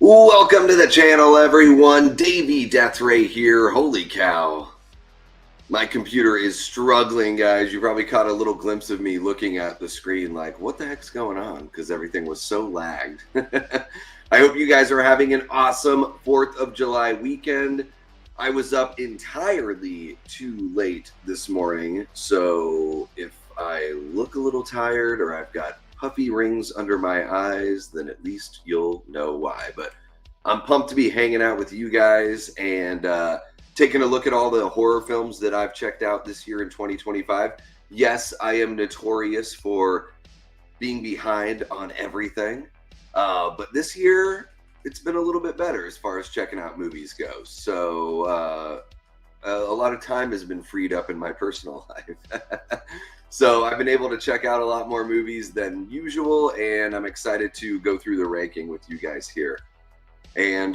Welcome to the channel, everyone. Davey Deathray here. Holy cow. My computer is struggling, guys. You probably caught a little glimpse of me looking at the screen like, what the heck's going on? Because everything was so lagged. I hope you guys are having an awesome 4th of July weekend. I was up entirely too late this morning, so if I look a little tired or I've got puffy rings under my eyes, then at least you'll know why. But I'm pumped to be hanging out with you guys and taking a look at all the horror films that I've checked out this year in 2025. Yes, I am notorious for being behind on everything, but this year it's been a little bit better as far as checking out movies go. So a lot of time has been freed up in my personal life. So I've been able to check out a lot more movies than usual, and I'm excited to go through the ranking with you guys here. And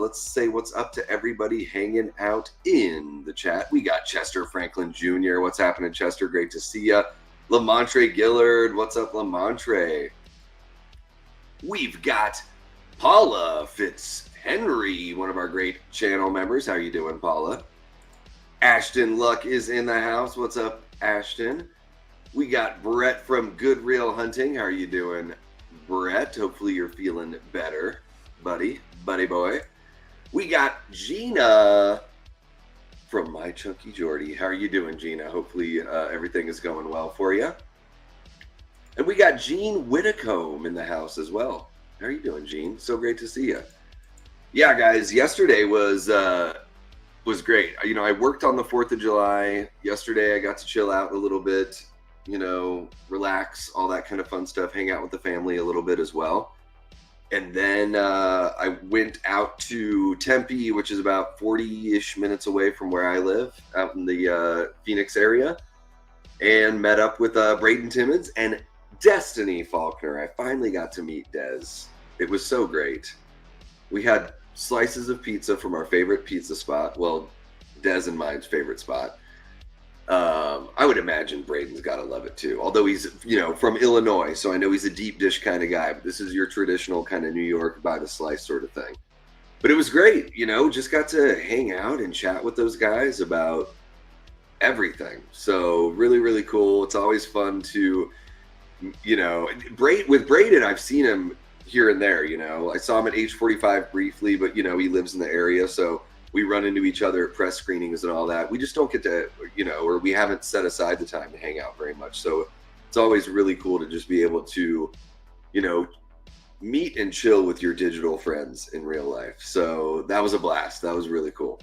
let's say what's up to everybody hanging out in the chat. We got Chester Franklin Jr. What's happening, Chester? Great to see ya. Lamontre Gillard. What's up, Lamontre? We've got Paula Fitzhenry, one of our great channel members. How you doing, Paula? Ashton Luck is in the house. What's up, Ashton? We got Brett from Good Real Hunting. How are you doing, Brett? Hopefully you're feeling better, buddy boy. We got Gina from My Chunky Jordy. How are you doing, Gina? Hopefully everything is going well for you. And we got Gene Whitacombe in the house as well. How are you doing, Gene? So great to see you. Yeah, guys, yesterday was great. You know, I worked on the 4th of July. Yesterday, I got to chill out a little bit, you know, relax, all that kind of fun stuff, hang out with the family a little bit as well. And then I went out to Tempe, which is about 40-ish minutes away from where I live, out in the Phoenix area, and met up with Braden Timmons and Destiny Faulkner. I finally got to meet Des. It was so great. We had slices of pizza from our favorite pizza spot. Well, Des and mine's favorite spot. I would imagine Braden's got to love it too. Although he's, you know, from Illinois, so I know he's a deep dish kind of guy. But this is your traditional kind of New York by the slice sort of thing. But it was great, you know. Just got to hang out and chat with those guys about everything. So really, really cool. It's always fun to, you know, with Braden, I've seen him here and there, you know. I saw him at H45 briefly, but, you know, he lives in the area, so we run into each other at press screenings and all that. We just don't get to, you know, or we haven't set aside the time to hang out very much. So it's always really cool to just be able to, you know, meet and chill with your digital friends in real life. So that was a blast. That was really cool.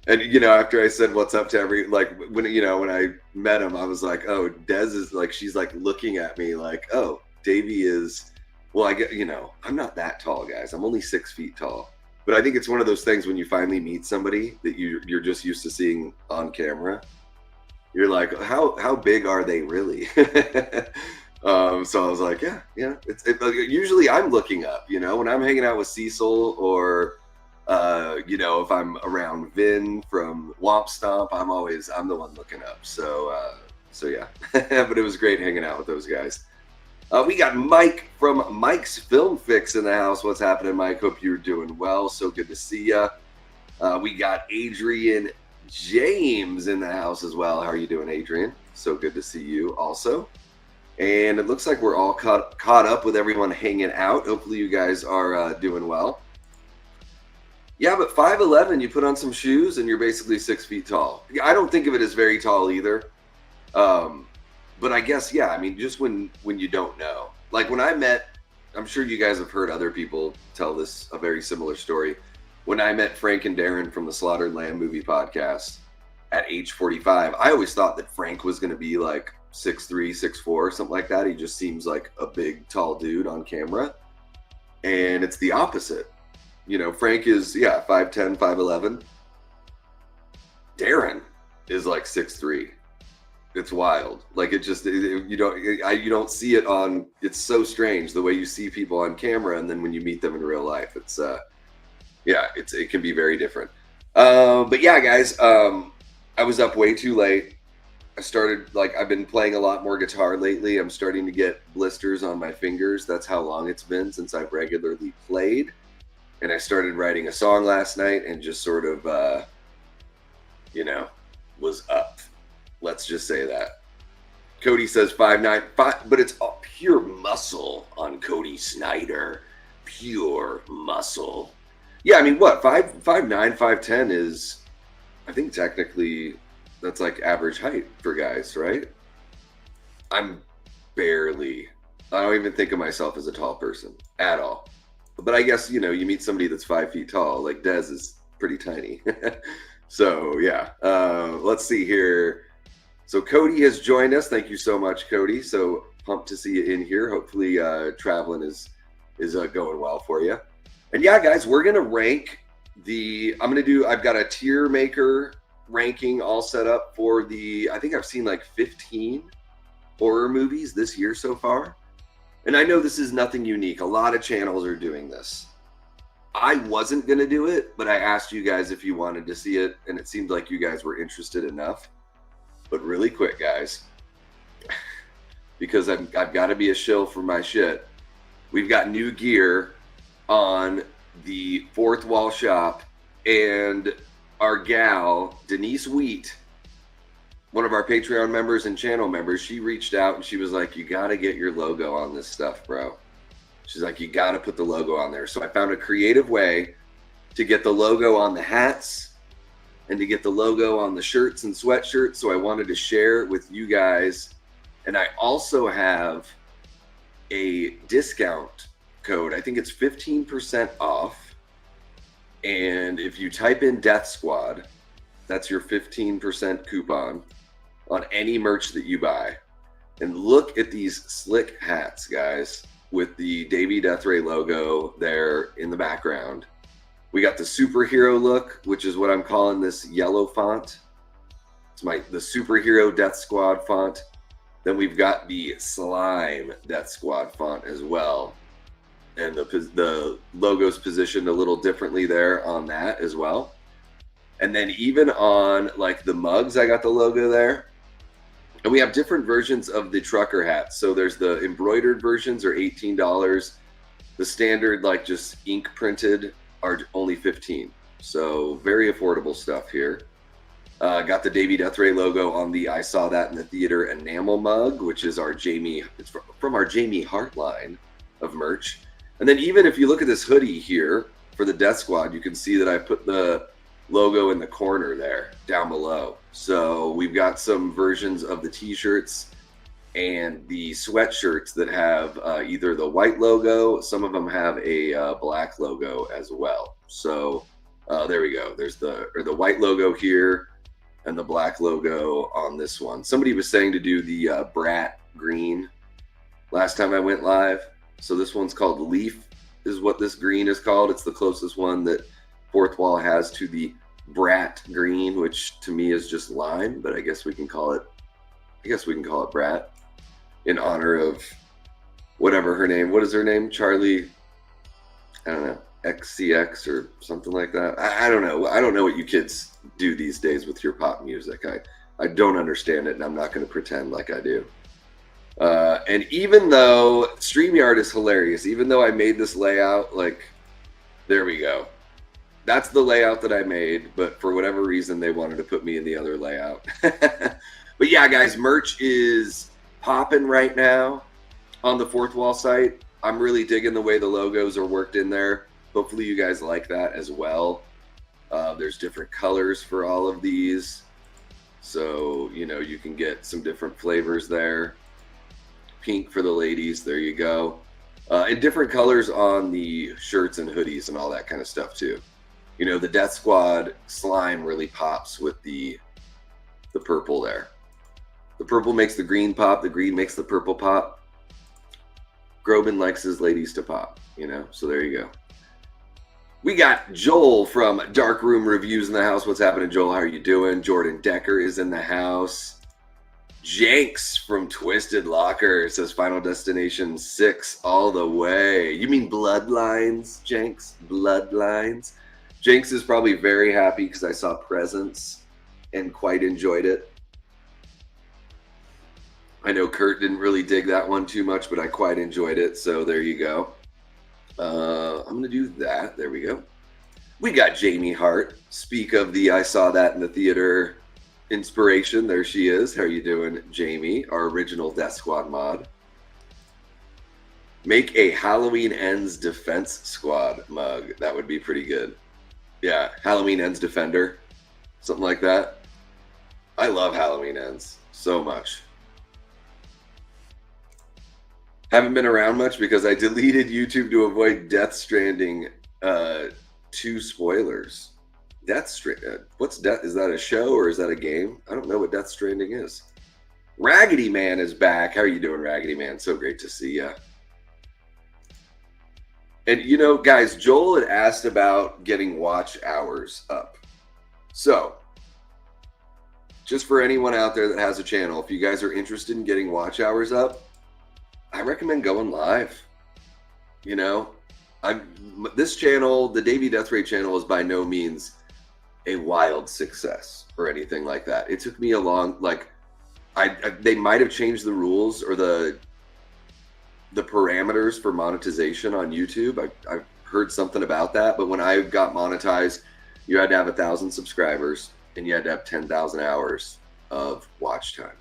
And, you know, after I said what's up to when I met him, I was like, oh, Des is like, she's like looking at me like, oh, Davey is, well, I get, you know, I'm not that tall, guys. I'm only 6 feet tall. But I think it's one of those things when you finally meet somebody that you're just used to seeing on camera. You're like, how big are they really? So I was like, yeah. Usually I'm looking up, you know, when I'm hanging out with Cecil or, you know, if I'm around Vin from Womp Stomp, I'm the one looking up. So yeah, but it was great hanging out with those guys. We got Mike from Mike's Film Fix in the house. What's happening, Mike? Hope you're doing well. So good to see ya. We got Adrian James in the house as well. How are you doing, Adrian? So good to see you also. And it looks like we're all caught up with everyone hanging out. Hopefully you guys are doing well. Yeah, but 5'11", you put on some shoes and you're basically 6 feet tall. I don't think of it as very tall either. But I guess, yeah, I mean, just when you don't know. Like when I met, I'm sure you guys have heard other people tell a very similar story. When I met Frank and Darren from the Slaughtered Lamb Movie Podcast at age 45, I always thought that Frank was going to be like 6'3", 6'4", something like that. He just seems like a big, tall dude on camera. And it's the opposite. You know, Frank is, 5'10", 5'11". Darren is like 6'3". It's wild. Like you don't see it on. It's so strange the way you see people on camera, and then when you meet them in real life, it's it can be very different. But yeah, guys, I was up way too late. I've been playing a lot more guitar lately. I'm starting to get blisters on my fingers. That's how long it's been since I've regularly played. And I started writing a song last night and just sort of, was up. Let's just say that. Cody says 5'9", but it's all pure muscle on Cody Snyder. Pure muscle. Yeah, I mean, what, 5'9", 5'10" is, I think technically that's like average height for guys, right? I don't even think of myself as a tall person at all. But I guess, you meet somebody that's 5 feet tall, like Dez is pretty tiny. So, yeah, let's see here. So Cody has joined us. Thank you so much, Cody. So pumped to see you in here. Hopefully traveling is going well for you. And yeah, guys, we're going to rank I've got a TierMaker ranking all set up for I think I've seen like 15 horror movies this year so far. And I know this is nothing unique. A lot of channels are doing this. I wasn't going to do it, but I asked you guys if you wanted to see it, and it seemed like you guys were interested enough. But really quick, guys, because I've got to be a shill for my shit. We've got new gear on the Fourth Wall Shop, and our gal, Denise Wheat, one of our Patreon members and channel members, she reached out and she was like, you got to get your logo on this stuff, bro. She's like, you got to put the logo on there. So I found a creative way to get the logo on the hats and to get the logo on the shirts and sweatshirts. So I wanted to share it with you guys. And I also have a discount code. I think it's 15% off. And if you type in Death Squad, that's your 15% coupon on any merch that you buy. And look at these slick hats, guys, with the Davey Death Ray logo there in the background. We got the superhero look, which is what I'm calling this yellow font. It's the superhero Death Squad font. Then we've got the slime Death Squad font as well. And the logo's positioned a little differently there on that as well. And then even on like the mugs, I got the logo there. And we have different versions of the trucker hats. So there's the embroidered versions are $18. The standard, like just ink printed, are only $15. So very affordable stuff here. Got the Davey Death Ray logo on the I Saw That in the Theater enamel mug, which is it's from our Jamie Hart line of merch. And then even if you look at this hoodie here for the Death Squad, you can see that I put the logo in the corner there down below. So we've got some versions of the t-shirts and the sweatshirts that have either the white logo. Some of them have a black logo as well. So there we go. There's the white logo here and the black logo on this one. Somebody was saying to do the Brat green last time I went live. So this one's called Leaf is what this green is called. It's the closest one that Fourth Wall has to the Brat green, which to me is just lime, but I guess we can call it Brat in honor of whatever her name. What is her name? Charlie, I don't know, XCX or something like that. I don't know. I don't know what you kids do these days with your pop music. I don't understand it, and I'm not going to pretend like I do. And even though StreamYard is hilarious, even though I made this layout, like, there we go. That's the layout that I made, but for whatever reason, they wanted to put me in the other layout. But yeah, guys, merch is popping right now on the Fourth Wall site. I'm really digging the way the logos are worked in there. Hopefully you guys like that as well. There's different colors for all of these. So, you can get some different flavors there. Pink for the ladies, there you go. And different colors on the shirts and hoodies and all that kind of stuff too. The Death Squad slime really pops with the purple there. The purple makes the green pop, the green makes the purple pop. Groban likes his ladies to pop, so there you go. We got Joel from Dark Room Reviews in the house. What's happening, Joel? How are you doing? Jordan Decker is in the house. Jenks from Twisted Locker says Final Destination 6 all the way. You mean Bloodlines, Jenks? Bloodlines? Jenks is probably very happy because I saw Presence and quite enjoyed it. I know Kurt didn't really dig that one too much, but I quite enjoyed it. So there you go. I'm going to do that. There we go. We got Jamie Hart. Speak of the I saw that in the theater inspiration. There she is. How are you doing, Jamie? Our original Death Squad mod. Make a Halloween Ends Defense Squad mug. That would be pretty good. Yeah, Halloween Ends Defender. Something like that. I love Halloween Ends so much. Haven't been around much because I deleted YouTube to avoid Death Stranding 2 spoilers. What's Death? Is that a show or is that a game? I don't know what Death Stranding is. Raggedy Man is back. How are you doing, Raggedy Man? So great to see ya. And you know, guys, Joel had asked about getting watch hours up. So, just for anyone out there that has a channel, if you guys are interested in getting watch hours up, I recommend going live. You know, this channel, the Davey Death Ray channel, is by no means a wild success or anything like that. It took me a long, like, they might have changed the rules or the parameters for monetization on YouTube. I've heard something about that, but when I got monetized, you had to have 1,000 subscribers and you had to have 10,000 hours of watch time.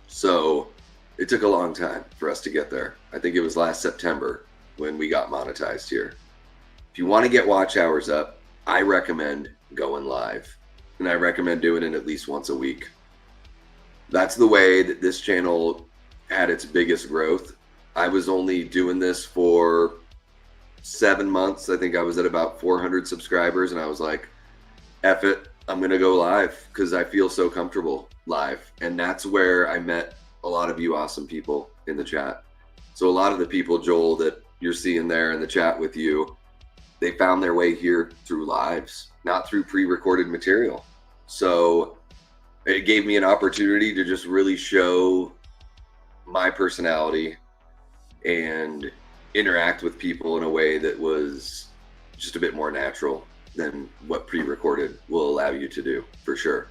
So it took a long time for us to get there. I think it was last September when we got monetized here. If you want to get watch hours up, I recommend going live. And I recommend doing it at least once a week. That's the way that this channel had its biggest growth. I was only doing this for 7 months. I think I was at about 400 subscribers, and I was like, F it, I'm going to go live because I feel so comfortable live. And that's where I met a lot of you awesome people in the chat. So a lot of the people, Joel, that you're seeing there in the chat with you, they found their way here through lives, not through pre-recorded material. So it gave me an opportunity to just really show my personality and interact with people in a way that was just a bit more natural than what pre-recorded will allow you to do, for sure.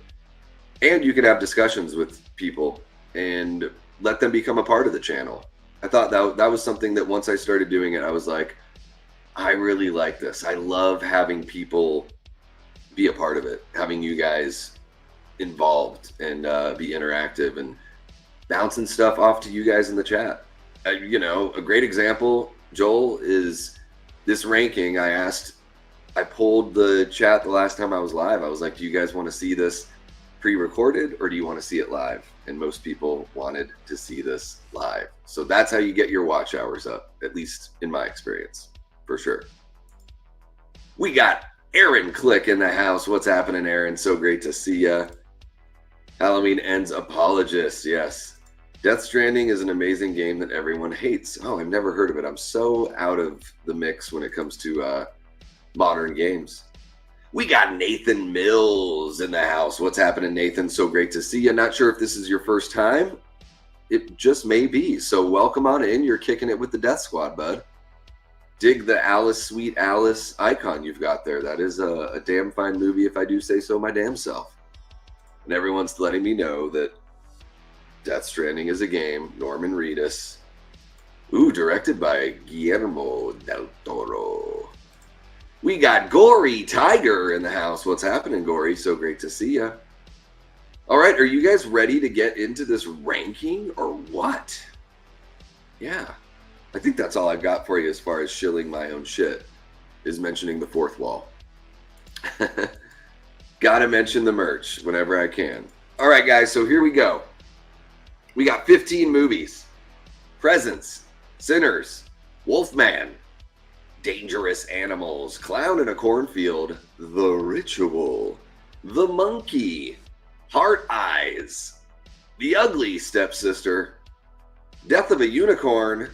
And you can have discussions with people and let them become a part of the channel. I thought that was something that once I started doing it, I was like, I really like this. I love having people be a part of it, having you guys involved and be interactive and bouncing stuff off to you guys in the chat. You know, a great example, Joel, is this ranking. I pulled the chat the last time I was live. I was like, do you guys want to see this pre-recorded or do you want to see it live? And most people wanted to see this live. So that's how you get your watch hours up, at least in my experience, for sure. We got Aaron Click in the house. What's happening, Aaron? So great to see ya. Halloween Ends apologist, yes. Death Stranding is an amazing game that everyone hates. Oh, I've never heard of it. I'm so out of the mix when it comes to modern games. We got Nathan Mills in the house. What's happening, Nathan? So great to see you. Not sure if this is your first time. It just may be. So welcome on in. You're kicking it with the Death Squad, bud. Dig the Alice, Sweet Alice icon you've got there. That is a damn fine movie, if I do say so my damn self. And everyone's letting me know that Death Stranding is a game. Norman Reedus. Ooh, directed by Guillermo del Toro. We got Gory Tiger in the house. What's happening, Gory? So great to see ya. All right, are you guys ready to get into this ranking or what? Yeah, I think that's all I've got for you as far as shilling my own shit, is mentioning the fourth wall. Gotta mention the merch whenever I can. All right, guys, so here we go. We got 15 movies. Presents, Sinners, Wolfman, Dangerous Animals, Clown in a Cornfield, The Ritual, The Monkey, Heart Eyes, The Ugly Stepsister, Death of a Unicorn.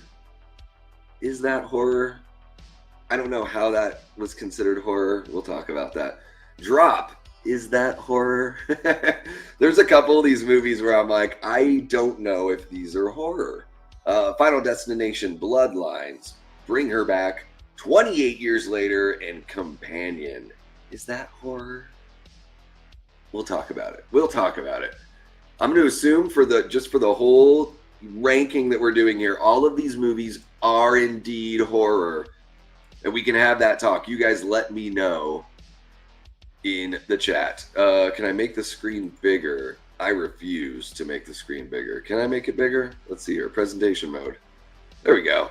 Is that horror? I don't know how that was considered horror. We'll talk about that. Drop. Is that horror? There's a couple of these movies where I'm like, I don't know if these are horror. Final Destination, Bloodlines, Bring Her Back, 28 Years Later, and Companion. Is that horror? We'll talk about it. We'll talk about it. I'm going to assume for the whole ranking that we're doing here, all of these movies are indeed horror. And we can have that talk. You guys let me know in the chat. Can I make the screen bigger? I refuse to make the screen bigger. Can I make it bigger? Let's see here. Presentation mode. There we go.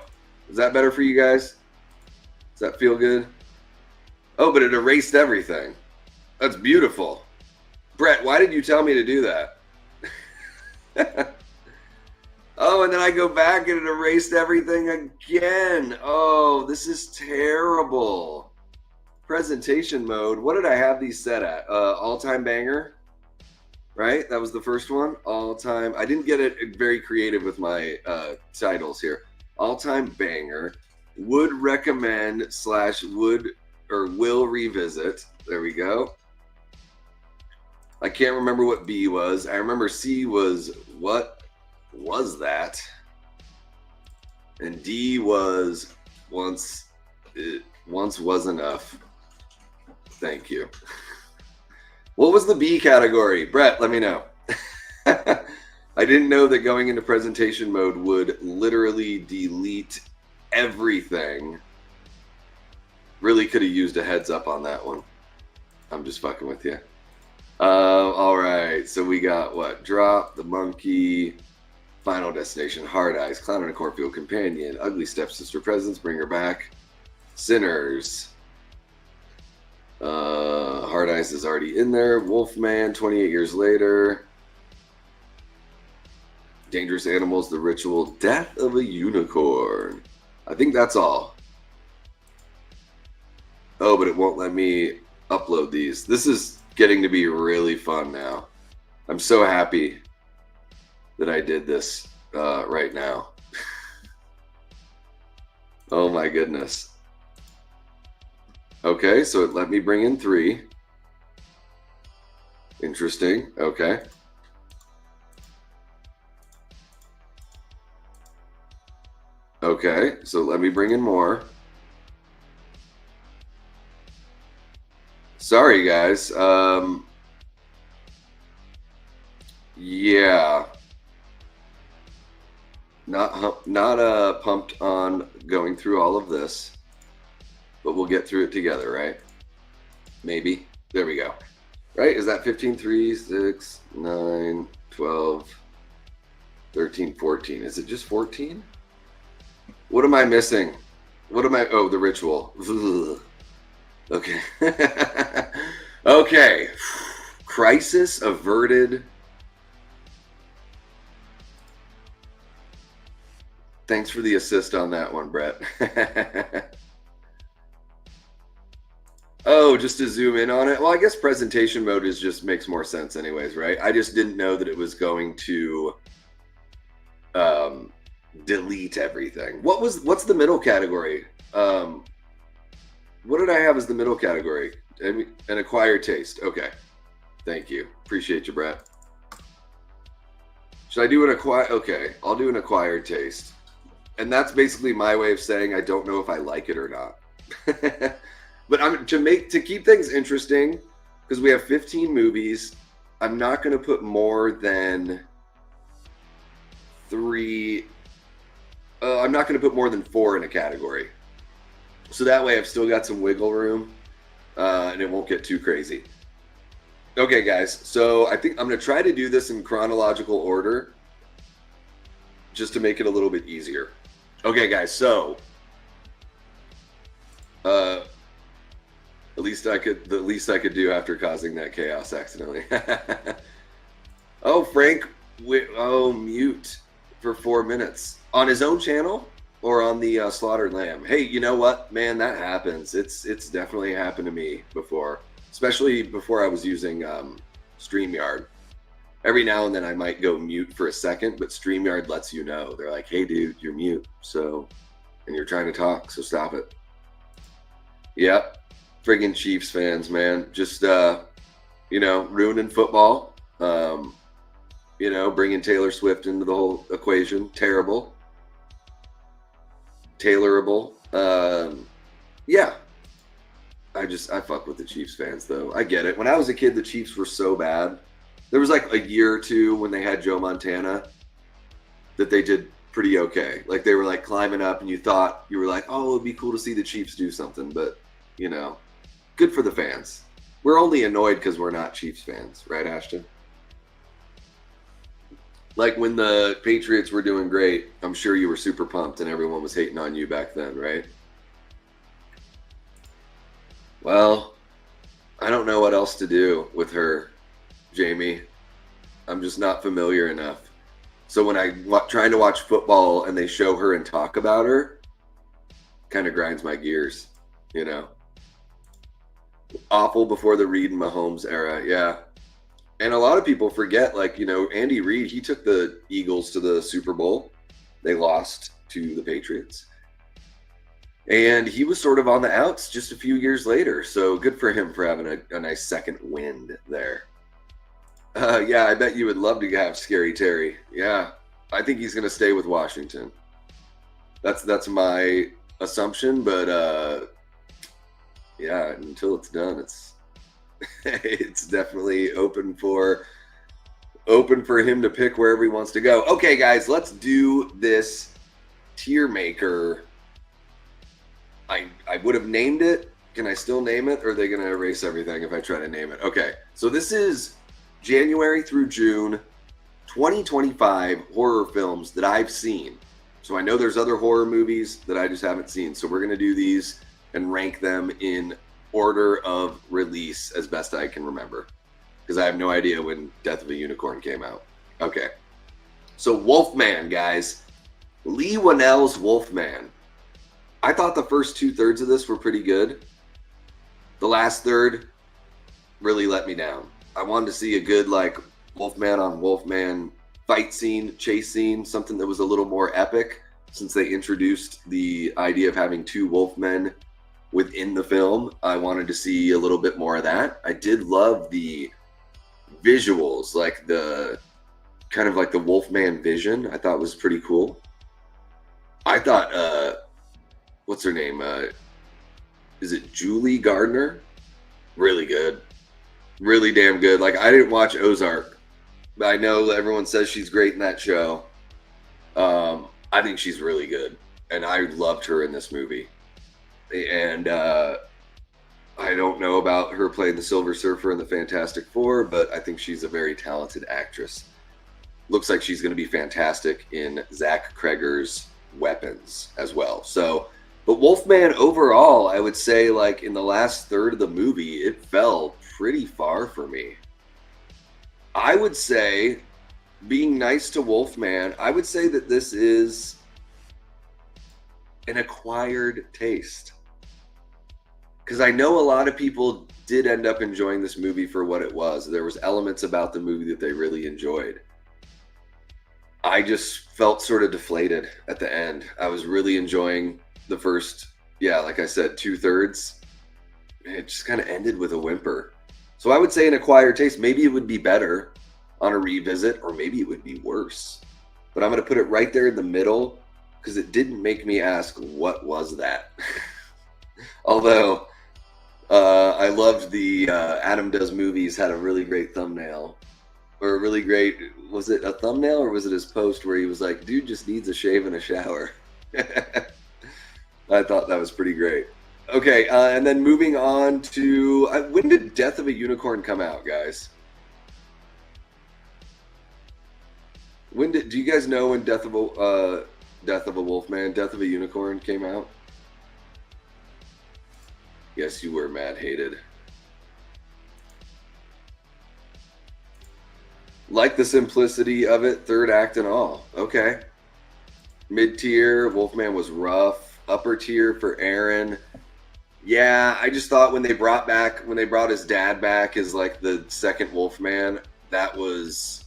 Is that better for you guys? Does that feel good? Oh, but it erased everything. That's beautiful. Brett, why did you tell me to do that? Oh, and then I go back and it erased everything again. Oh, this is terrible. Presentation mode. What did I have these set at? All-time banger, right? That was the first one. All-time. I didn't get it very creative with my titles here. All-time banger. Would recommend / would or will revisit. There we go. I can't remember what B was. I remember C was what was that? And D was once was enough. Thank you. What was the B category? Brett, let me know. I didn't know that going into presentation mode would literally delete everything. Really could have used a heads up on that one. I'm just fucking with you. All right, so we got what? Drop, The Monkey, Final Destination, Hard Eyes, Clown and a Cornfield Companion, Ugly Stepsister Presents, Bring Her Back, Sinners. Hard Eyes is already in there. Wolfman, 28 Years Later. Dangerous Animals, The Ritual, Death of a Unicorn. I think that's all. Oh, but it won't let me upload these. This is getting to be really fun now. I'm so happy that I did this right now. Oh my goodness. Okay, so it let me bring in 3. Interesting. Okay. Okay, so let me bring in more. Sorry, guys. Yeah. Not pumped on going through all of this, but we'll get through it together, right? Maybe. There we go. Right? Is that 15, 3, 6, 9, 12, 13, 14? Is it just 14? What am I missing? What am I? Oh, The Ritual. Okay. Okay. Crisis averted. Thanks for the assist on that one, Brett. Oh, just to zoom in on it. Well, I guess presentation mode just makes more sense anyways, right? I just didn't know that it was going to delete everything. What's the middle category? What did I have as the middle category? An acquired taste. Okay. Thank you. Appreciate you, Brett. Should I do an acquired? Okay, I'll do an acquired taste. And that's basically my way of saying I don't know if I like it or not. But I'm to keep things interesting, because we have 15 movies, I'm not going to put more than 3. I'm not going to put more than 4 in a category. So that way I've still got some wiggle room, and it won't get too crazy. Okay, guys. So I think I'm going to try to do this in chronological order, just to make it a little bit easier. Okay, guys. So the least I could do after causing that chaos accidentally. Oh, Frank. Mute for 4 minutes on his own channel or on the Slaughtered Lamb. Hey, you know what, man? That happens. It's definitely happened to me before, especially before I was using StreamYard. Every now and then I might go mute for a second, but StreamYard lets you know. They're like, hey, dude, you're mute. So, and you're trying to talk, so stop it. Yep. Friggin' Chiefs fans, man. Just, ruining football. Bringing Taylor Swift into the whole equation. Terrible. Tailorable. Yeah. I fuck with the Chiefs fans, though. I get it. When I was a kid, the Chiefs were so bad. There was like a year or two when they had Joe Montana that they did pretty okay. Like they were like climbing up, and you were like, oh, it'd be cool to see the Chiefs do something, but you know, good for the fans. We're only annoyed because we're not Chiefs fans, right, Ashton? Like when the Patriots were doing great, I'm sure you were super pumped and everyone was hating on you back then, right? Well, I don't know what else to do with her, Jamie. I'm just not familiar enough. So when I'm trying to watch football and they show her and talk about her, kind of grinds my gears, you know? Awful before the Reed and Mahomes era, yeah. And a lot of people forget, like, you know, Andy Reid, he took the Eagles to the Super Bowl. They lost to the Patriots. And he was sort of on the outs just a few years later. So good for him for having a nice second wind there. Yeah, I bet you would love to have Scary Terry. Yeah, I think he's going to stay with Washington. That's my assumption, but yeah, until it's done, it's definitely open for him to pick wherever he wants to go. Okay, guys, let's do this TierMaker. I would have named it. Can I still name it, or are they going to erase everything if I try to name it? Okay, so this is January through June 2025 horror films that I've seen. So I know there's other horror movies that I just haven't seen. So we're going to do these and rank them in order of release as best I can remember, because I have no idea when Death of a Unicorn came out. Okay, so Wolfman, guys. Lee Whannell's Wolfman. I thought the first 2/3 of this were pretty good. The last third really let me down. I wanted to see a good, like, Wolfman on Wolfman fight scene, chase scene, something that was a little more epic, since they introduced the idea of having two Wolfmen within the film. I wanted to see a little bit more of that. I did love the visuals, like the kind of like the Wolfman vision. I thought was pretty cool. I thought, what's her name? Is it Julie Gardner? Really good. Really damn good. Like, I didn't watch Ozark, but I know everyone says she's great in that show. I think she's really good, and I loved her in this movie. And I don't know about her playing the Silver Surfer in the Fantastic Four, but I think she's a very talented actress. Looks like she's going to be fantastic in Zach Kreger's Weapons as well. So, but Wolfman overall, I would say, like, in the last third of the movie, it fell pretty far for me. I would say, being nice to Wolfman, I would say that this is an acquired taste. Because I know a lot of people did end up enjoying this movie for what it was. There was elements about the movie that they really enjoyed. I just felt sort of deflated at the end. I was really enjoying the first, yeah, like I said, 2/3. It just kind of ended with a whimper. So I would say an acquired taste. Maybe it would be better on a revisit, or maybe it would be worse. But I'm going to put it right there in the middle, because it didn't make me ask, what was that? Although, I loved the Adam Does Movies had a really great thumbnail. Or a really great, was it a thumbnail or was it his post where he was like, dude just needs a shave and a shower? I thought that was pretty great. Okay, and then moving on to, when did Death of a Unicorn come out, guys? Do you guys know when Death of a Wolfman, Death of a Unicorn came out? Yes, you were mad hated. Like the simplicity of it, third act and all. Okay. Mid-tier, Wolfman was rough. Upper tier for Aaron. Yeah, I just thought when they brought his dad back as like the second Wolfman, that was,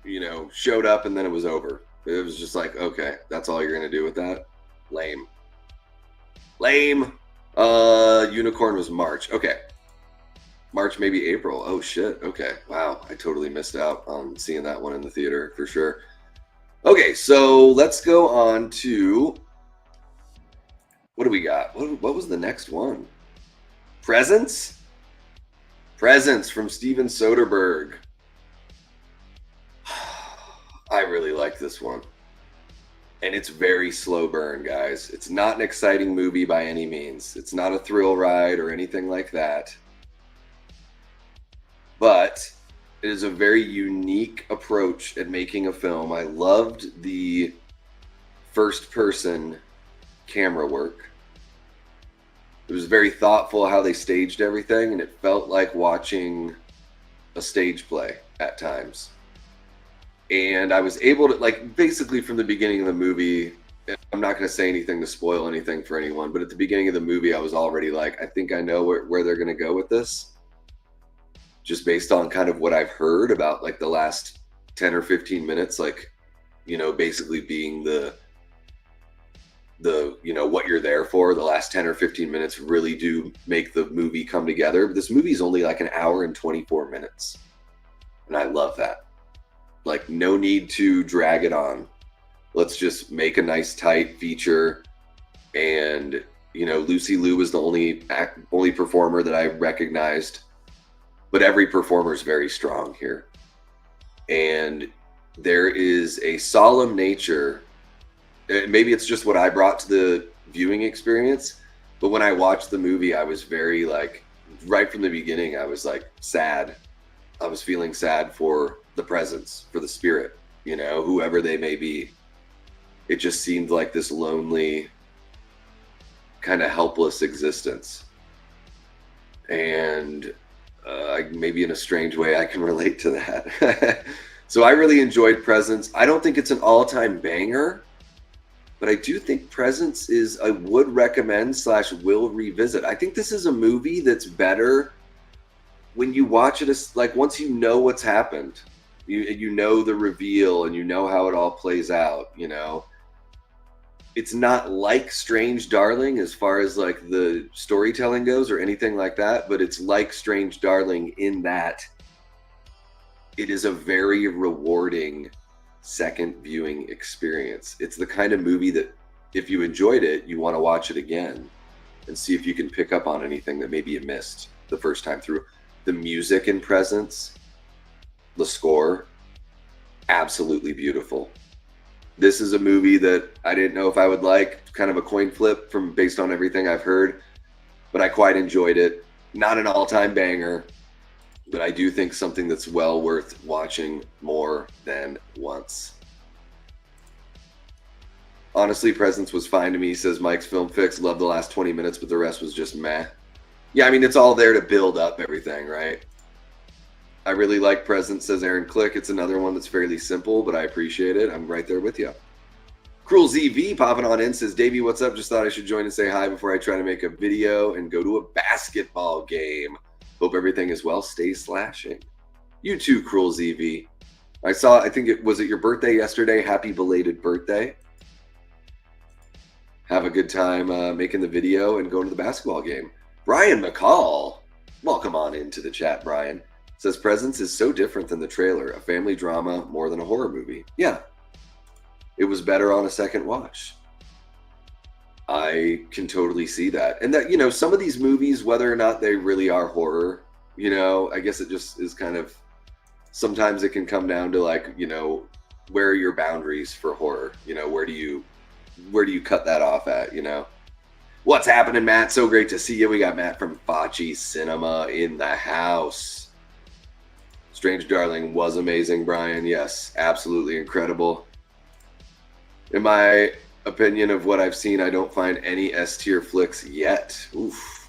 you know, showed up and then it was over. It was just like, okay, that's all you're going to do with that? Lame. Unicorn was March. Okay. March, maybe April. Oh, shit. Okay. Wow. I totally missed out on seeing that one in the theater for sure. Okay, so let's go on to, what do we got? What was the next one? Presents from Steven Soderbergh. really like this one. And it's very slow burn, guys. It's not an exciting movie by any means. It's not a thrill ride or anything like that. But it is a very unique approach at making a film. I loved the first person camera work. It was very thoughtful how they staged everything, and it felt like watching a stage play at times. And I was able to, like, basically from the beginning of the movie, I'm not going to say anything to spoil anything for anyone, but at the beginning of the movie, I was already like, I think I know where they're going to go with this. Just based on kind of what I've heard about, like, the last 10 or 15 minutes, like, you know, basically being the you know, what you're there for. The last 10 or 15 minutes really do make the movie come together. But this movie is only like an hour and 24 minutes. And I love that. Like, no need to drag it on. Let's just make a nice tight feature. And, you know, Lucy Liu was the only performer that I recognized, but every performer is very strong here. And there is a solemn nature. Maybe it's just what I brought to the viewing experience, but when I watched the movie, I was very, like, right from the beginning, I was like sad. I was feeling sad for the presence, for the spirit, you know, whoever they may be. It just seemed like this lonely, kind of helpless existence. And maybe in a strange way, I can relate to that. So I really enjoyed Presence. I don't think it's an all-time banger, but I do think Presence is, I would recommend / will revisit. I think this is a movie that's better when you watch it, as, like, once you know what's happened, you know the reveal and you know how it all plays out, you know. It's not like Strange Darling as far as, like, the storytelling goes or anything like that, but it's like Strange Darling in that it is a very rewarding second viewing experience. It's the kind of movie that if you enjoyed it, you want to watch it again and see if you can pick up on anything that maybe you missed the first time through. The music in Presence, the score, absolutely beautiful. This is a movie that I didn't know if I would like, kind of a coin flip from based on everything I've heard, but I quite enjoyed it. Not an all-time banger, but I do think something that's well worth watching more than once. Honestly, Presence was fine to me, says Mike's Film Fix. Loved the last 20 minutes, but the rest was just meh. Yeah, I mean, it's all there to build up everything, right? I really like Presence, says Aaron Click. It's another one that's fairly simple, but I appreciate it. I'm right there with you. Cruel ZV popping on in says, Davey, what's up? Just thought I should join and say hi before I try to make a video and go to a basketball game. Hope everything is well. Stay slashing. You too, Cruel ZV. I think it was your birthday yesterday. Happy belated birthday. Have a good time making the video and going to the basketball game. Brian McCall, welcome on into the chat, Brian. Says Presence is so different than the trailer. A family drama more than a horror movie. Yeah. It was better on a second watch. I can totally see that. And that, you know, some of these movies, whether or not they really are horror, you know, I guess it just is kind of, sometimes it can come down to, like, you know, where are your boundaries for horror? You know, where do you cut that off at, you know? What's happening, Matt? So great to see you. We got Matt from Facci Cinema in the house. Strange Darling was amazing, Brian. Yes, absolutely incredible. In my opinion of what I've seen, I don't find any S-tier flicks yet. Oof.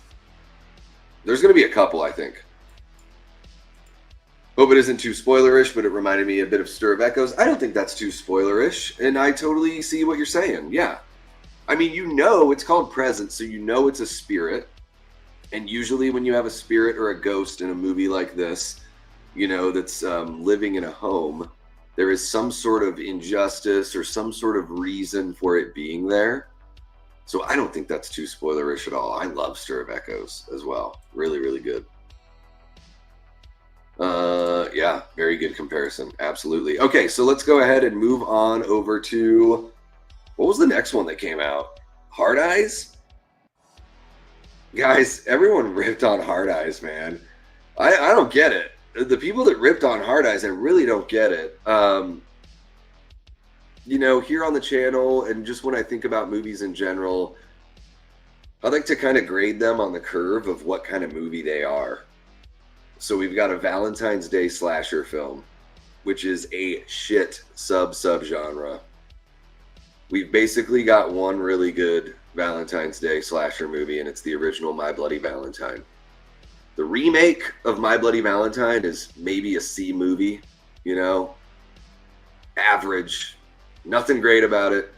There's going to be a couple, I think. Hope it isn't too spoilerish, but it reminded me a bit of Stir of Echoes. I don't think that's too spoilerish, and I totally see what you're saying. Yeah. I mean, you know, it's called Presence, so you know it's a spirit. And usually when you have a spirit or a ghost in a movie like this, you know, that's living in a home, there is some sort of injustice or some sort of reason for it being there. So I don't think that's too spoilerish at all. I love Stir of Echoes as well. Really, really good. Yeah, very good comparison. Absolutely. Okay, so let's go ahead and move on over to, what was the next one that came out? Hard Eyes? Guys, everyone ripped on Hard Eyes, man. I don't get it. The people that ripped on Hard Eyes, I really don't get it. you know, here on the channel and just when I think about movies in general, I like to kind of grade them on the curve of what kind of movie they are. So we've got a Valentine's Day slasher film, which is a shit subgenre. We've basically got one really good Valentine's Day slasher movie, and it's the original My Bloody Valentine. The remake of My Bloody Valentine is maybe a C movie, you know, average, nothing great about it.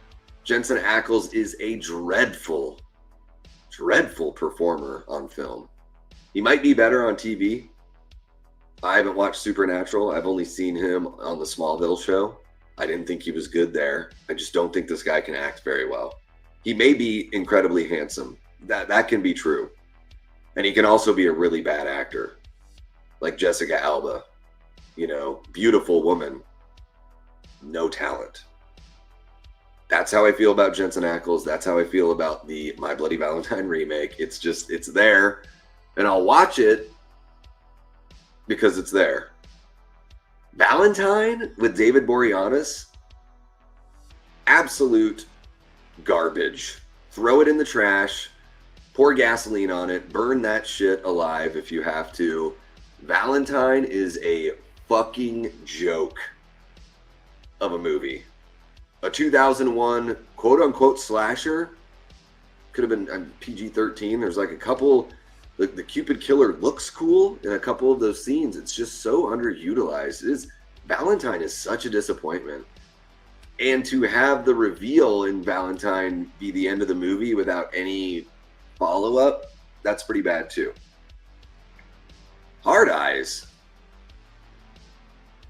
Jensen Ackles is a dreadful performer on film. He might be better on TV. I haven't watched Supernatural. I've only seen him on the Smallville show. I didn't think he was good there. I just don't think this guy can act very well. He may be incredibly handsome. That can be true. And he can also be a really bad actor, like Jessica Alba. You know, beautiful woman, no talent. That's how I feel about Jensen Ackles. That's how I feel about the My Bloody Valentine remake. It's just, it's there, and I'll watch it because it's there. Valentine with David Boreanaz, absolute garbage. Throw it in the trash. Pour gasoline on it. Burn that shit alive if you have to. Valentine is a fucking joke of a movie. A 2001 quote-unquote slasher. Could have been PG-13. There's like a couple... The Cupid Killer looks cool in a couple of those scenes. It's just so underutilized. Valentine is such a disappointment. And to have the reveal in Valentine be the end of the movie without any follow-up, that's pretty bad too. Hard Eyes,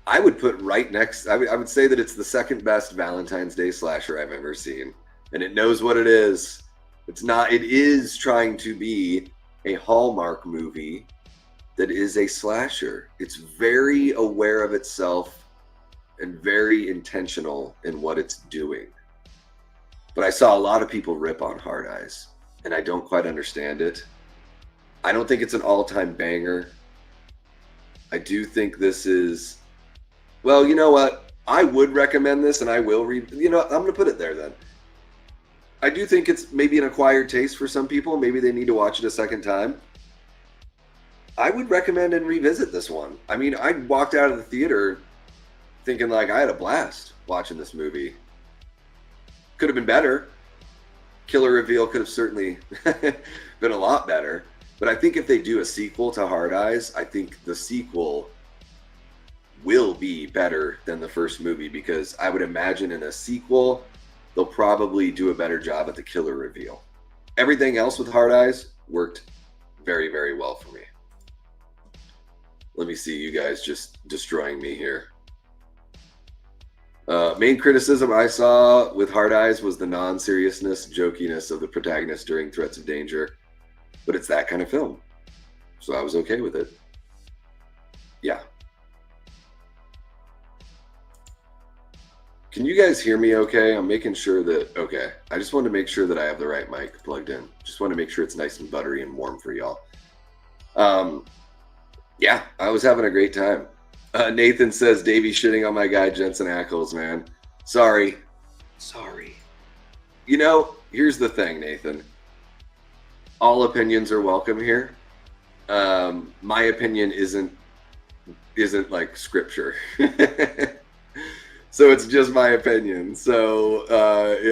I would put right next, I would say that it's the second best Valentine's Day slasher I've ever seen. And it knows what it is. It is trying to be a Hallmark movie that is a slasher. It's very aware of itself and very intentional in what it's doing. But I saw a lot of people rip on Hard Eyes, and I don't quite understand it. I don't think it's an all-time banger. I do think this is, well, you know what? I would recommend this, and I will read, you know, I'm going to put it there then. I do think it's maybe an acquired taste for some people. Maybe they need to watch it a second time. I would recommend and revisit this one. I mean, I walked out of the theater thinking like I had a blast watching this movie. Could have been better. Killer reveal could have certainly been a lot better. But I think if they do a sequel to Hard Eyes, I think the sequel will be better than the first movie, because I would imagine in a sequel, they'll probably do a better job at the killer reveal. Everything else with Hard Eyes worked very, very well for me. Let me see you guys just destroying me here. Main criticism I saw with Hard Eyes was the non-seriousness, jokiness of the protagonist during threats of danger. But it's that kind of film. So I was okay with it. Yeah. Can you guys hear me okay? I'm making sure that, okay. I just wanted to make sure that I have the right mic plugged in. Just want to make sure it's nice and buttery and warm for y'all. Yeah, I was having a great time. Nathan says, Davey shitting on my guy Jensen Ackles, man. Sorry. You know, here's the thing, Nathan. All opinions are welcome here. My opinion isn't like scripture. So it's just my opinion. So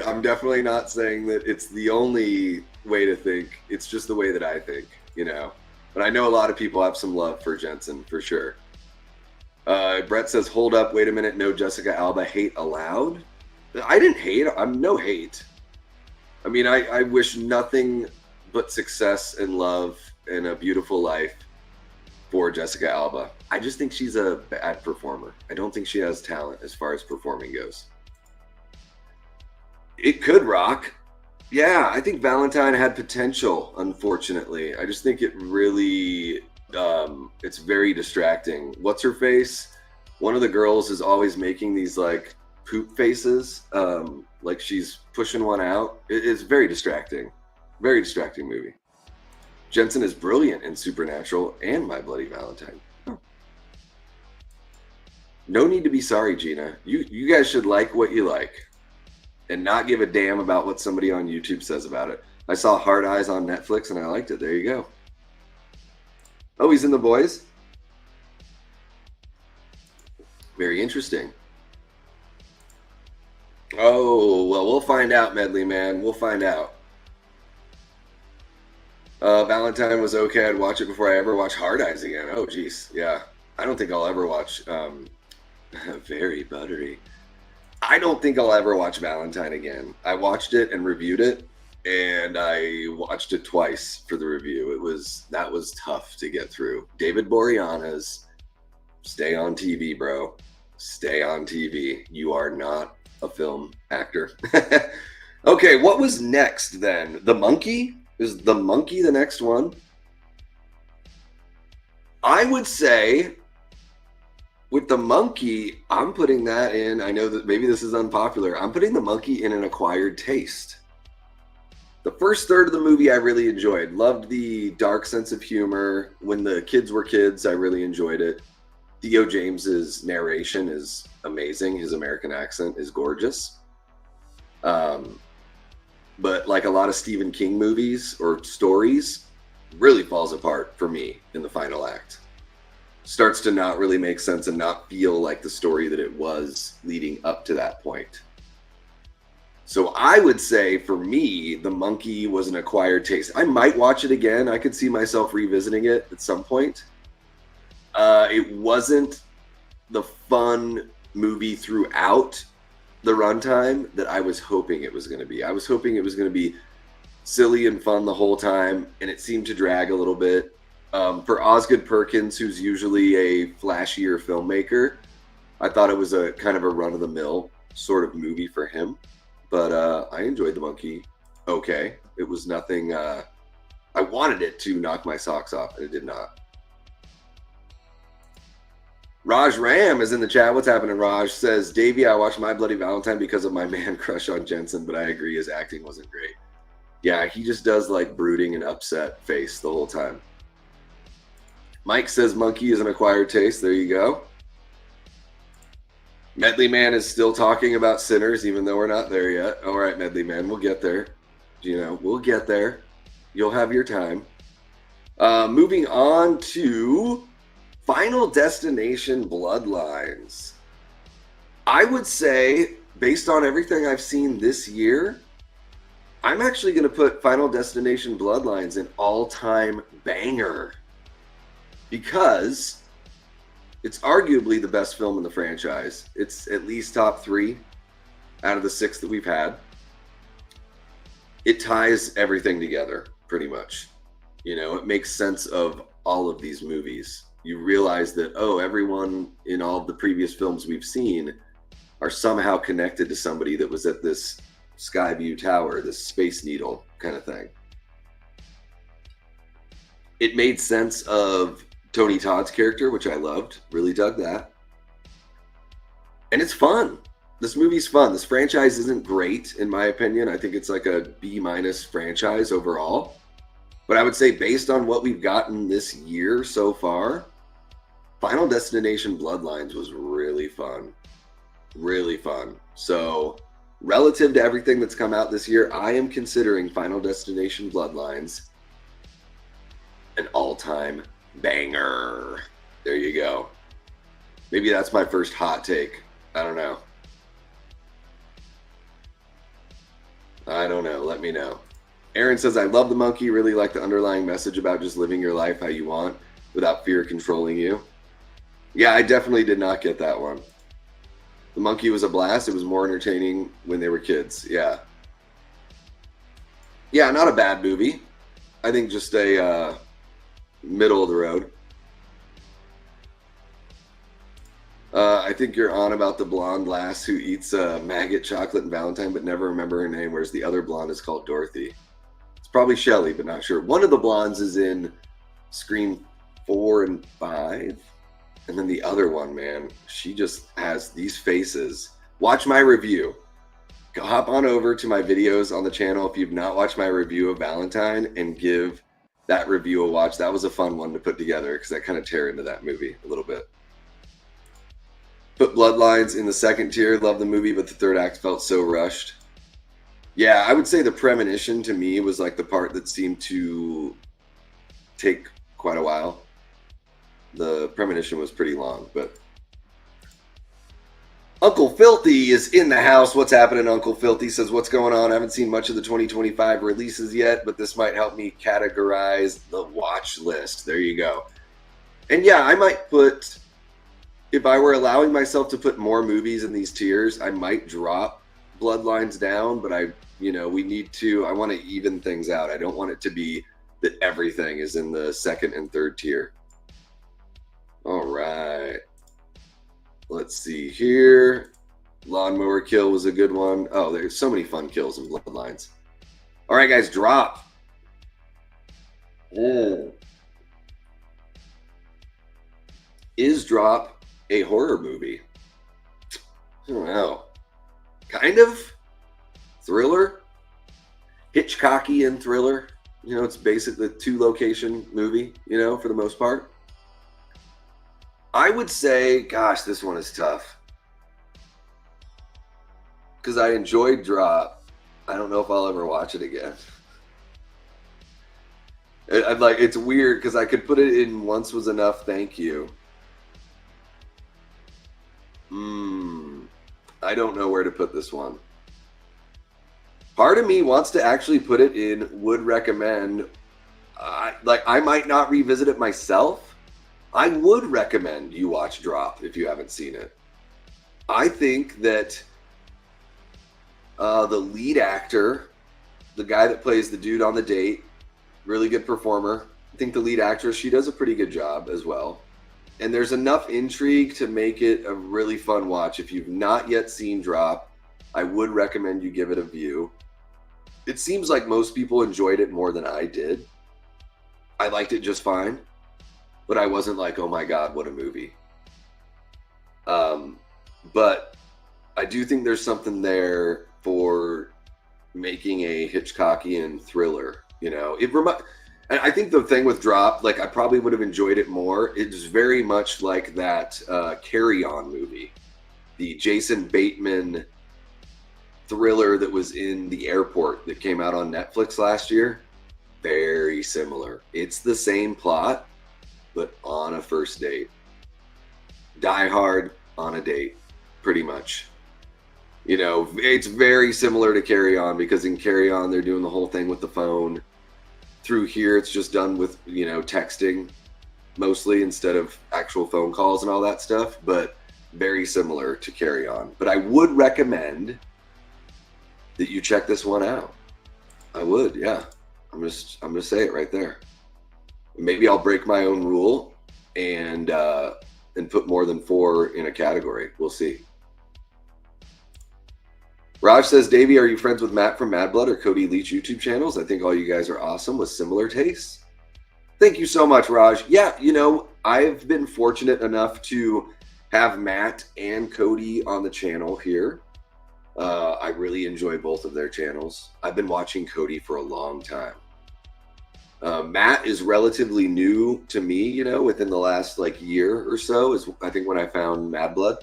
I'm definitely not saying that it's the only way to think. It's just the way that I think, you know. But I know a lot of people have some love for Jensen, for sure. Brett says, hold up, wait a minute, no Jessica Alba hate allowed? I didn't hate, I'm no hate. I mean, I wish nothing but success and love and a beautiful life for Jessica Alba. I just think she's a bad performer. I don't think she has talent as far as performing goes. It could rock. Yeah, I think Valentine had potential, unfortunately. I just think it really, it's very distracting. What's her face? One of the girls is always making these like poop faces, like she's pushing one out. It's very distracting. Very distracting movie. Jensen is brilliant in Supernatural and My Bloody Valentine. Oh. No need to be sorry, Gina. You guys should like what you like. and not give a damn about what somebody on YouTube says about it. I saw Hard Eyes on Netflix and I liked it. There you go. Oh, he's in The Boys? Very interesting. Oh, well, we'll find out, Medley Man. We'll find out. Valentine was okay. I'd watch it before I ever watch Hard Eyes again. Oh, geez. Yeah. I don't think I'll ever watch Very Buttery. I don't think I'll ever watch Valentine again. I watched it and reviewed it, and I watched it twice for the review. That was tough to get through. David Boreanaz's Stay on TV, bro. Stay on TV. You are not a film actor. Okay, what was next then? The Monkey? Is The Monkey the next one? I would say with The Monkey, I'm putting that in. I know that maybe this is unpopular. I'm putting The Monkey in an acquired taste. The first third of the movie I really enjoyed. Loved the dark sense of humor. When the kids were kids, I really enjoyed it. Theo James's narration is amazing. His American accent is gorgeous. But like a lot of Stephen King movies or stories, really falls apart for me in the final act. Starts to not really make sense and not feel like the story that it was leading up to that point. So I would say for me, The Monkey was an acquired taste. I might watch it again. I could see myself revisiting it at some point. It wasn't the fun movie throughout the runtime that I was hoping it was going to be. I was hoping it was going to be silly and fun the whole time, and it seemed to drag a little bit. For Osgood Perkins, who's usually a flashier filmmaker, I thought it was a kind of a run-of-the-mill sort of movie for him. But I enjoyed The Monkey. Okay. It was nothing... I wanted it to knock my socks off, and it did not. Raj Ram is in the chat. What's happening, Raj? Says, Davey, I watched My Bloody Valentine because of my man crush on Jensen, but I agree his acting wasn't great. Yeah, he just does like brooding and upset face the whole time. Mike says Monkey is an acquired taste. There you go. Medley Man is still talking about Sinners, even though we're not there yet. All right, Medley Man, we'll get there. You know, we'll get there. You'll have your time. Moving on to Final Destination Bloodlines. I would say, based on everything I've seen this year, I'm actually going to put Final Destination Bloodlines an all-time banger. Because it's arguably the best film in the franchise. It's at least top 3 out of the 6 that we've had. It ties everything together, pretty much. You know, it makes sense of all of these movies. You realize that, oh, everyone in all of the previous films we've seen are somehow connected to somebody that was at this Skyview Tower, this Space Needle kind of thing. It made sense of Tony Todd's character, which I loved. Really dug that. And it's fun. This movie's fun. This franchise isn't great, in my opinion. I think it's like a B- franchise overall. But I would say based on what we've gotten this year so far, Final Destination Bloodlines was really fun. Really fun. So relative to everything that's come out this year, I am considering Final Destination Bloodlines an all-time banger. There you go. Maybe that's my first hot take. I don't know. Let me know. Aaron says, I love The Monkey. Really like the underlying message about just living your life how you want without fear controlling you. Yeah, I definitely did not get that one. The Monkey was a blast. It was more entertaining when they were kids. Yeah. Yeah, not a bad movie. I think just a middle of the road. I think you're on about the blonde lass who eats maggot chocolate and Valentine but never remember her name, whereas the other blonde is called Dorothy. It's probably Shelley, but not sure. One of the blondes is in Scream 4 and 5. And then the other one, man, she just has these faces. Watch my review. Go hop on over to my videos on the channel if you've not watched my review of Valentine and give that review a watch. That was a fun one to put together because I kind of tear into that movie a little bit. Put Bloodlines in the second tier. Love the movie, but the third act felt so rushed. Yeah, I would say the premonition to me was like the part that seemed to take quite a while. The premonition was pretty long, but Uncle Filthy is in the house. What's happening, Uncle Filthy? Says, what's going on? I haven't seen much of the 2025 releases yet, but this might help me categorize the watch list. There you go. And yeah, I might put, if I were allowing myself to put more movies in these tiers, I might drop Bloodlines down, but we need to, I want to even things out. I don't want it to be that everything is in the second and third tier. All right. Let's see here. Lawnmower kill was a good one. Oh, there's so many fun kills in Bloodlines. All right, guys, drop. Is Drop a horror movie? I don't know. Kind of. Thriller. Hitchcockian thriller. It's basically a 2-location movie, for the most part. I would say, gosh, this one is tough. Because I enjoyed Drop. I don't know if I'll ever watch it again. It's weird because I could put it in Once Was Enough, Thank You. I don't know where to put this one. Part of me wants to actually put it in Would Recommend. I might not revisit it myself. I would recommend you watch Drop if you haven't seen it. I think that the lead actor, the guy that plays the dude on the date, really good performer. I think the lead actress, she does a pretty good job as well. And there's enough intrigue to make it a really fun watch. If you've not yet seen Drop, I would recommend you give it a view. It seems like most people enjoyed it more than I did. I liked it just fine. But I wasn't like, oh my God, what a movie. But I do think there's something there for making a Hitchcockian thriller. And I think the thing with Drop, I probably would have enjoyed it more. It's very much like that Carry On movie, the Jason Bateman thriller that was in the airport that came out on Netflix last year. Very similar. It's the same plot, but on a first date. Die Hard on a date, pretty much. It's very similar to Carry On because in Carry On, they're doing the whole thing with the phone. Through here, it's just done with, texting mostly instead of actual phone calls and all that stuff, but very similar to Carry On. But I would recommend that you check this one out. I would, yeah. I'm gonna say it right there. Maybe I'll break my own rule and put more than 4 in a category. We'll see. Raj says, Davey, are you friends with Matt from Mad Blood or Cody Leach YouTube channels? I think all you guys are awesome with similar tastes. Thank you so much, Raj. Yeah, I've been fortunate enough to have Matt and Cody on the channel here. I really enjoy both of their channels. I've been watching Cody for a long time. Matt is relatively new to me, within the last year or so is I think when I found Mad Blood.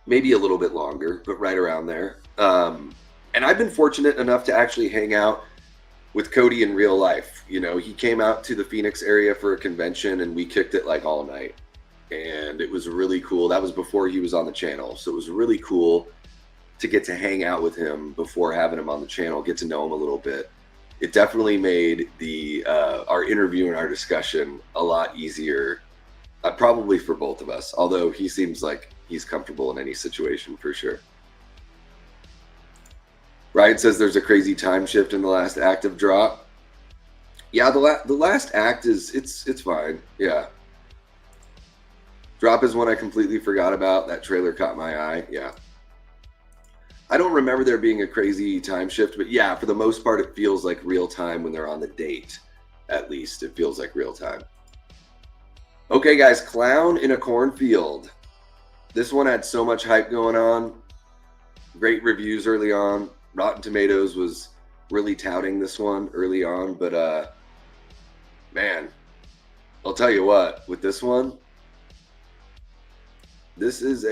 Maybe a little bit longer, but right around there. And I've been fortunate enough to actually hang out with Cody in real life. He came out to the Phoenix area for a convention and we kicked it all night. And it was really cool. That was before he was on the channel. So it was really cool to get to hang out with him before having him on the channel, get to know him a little bit. It definitely made our interview and our discussion a lot easier, probably for both of us, although he seems like he's comfortable in any situation for sure. Ryan says there's a crazy time shift in the last act of Drop. Yeah, the last act it's fine. Yeah. Drop is one I completely forgot about. That trailer caught my eye. Yeah. I don't remember there being a crazy time shift, but yeah, for the most part, it feels like real time when they're on the date. At least it feels like real time. Okay, guys, Clown in a Cornfield. This one had so much hype going on. Great reviews early on. Rotten Tomatoes was really touting this one early on, but man, I'll tell you what, with this one, this is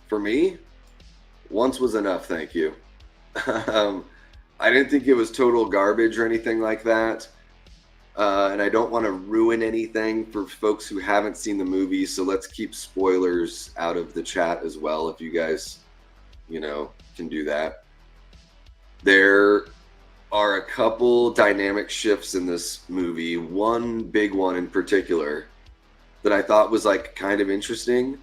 for me, Once was enough, thank you. I didn't think it was total garbage or anything like that. And I don't want to ruin anything for folks who haven't seen the movie, so let's keep spoilers out of the chat as well, if you guys, can do that. There are a couple dynamic shifts in this movie. One big one in particular that I thought was like kind of interesting,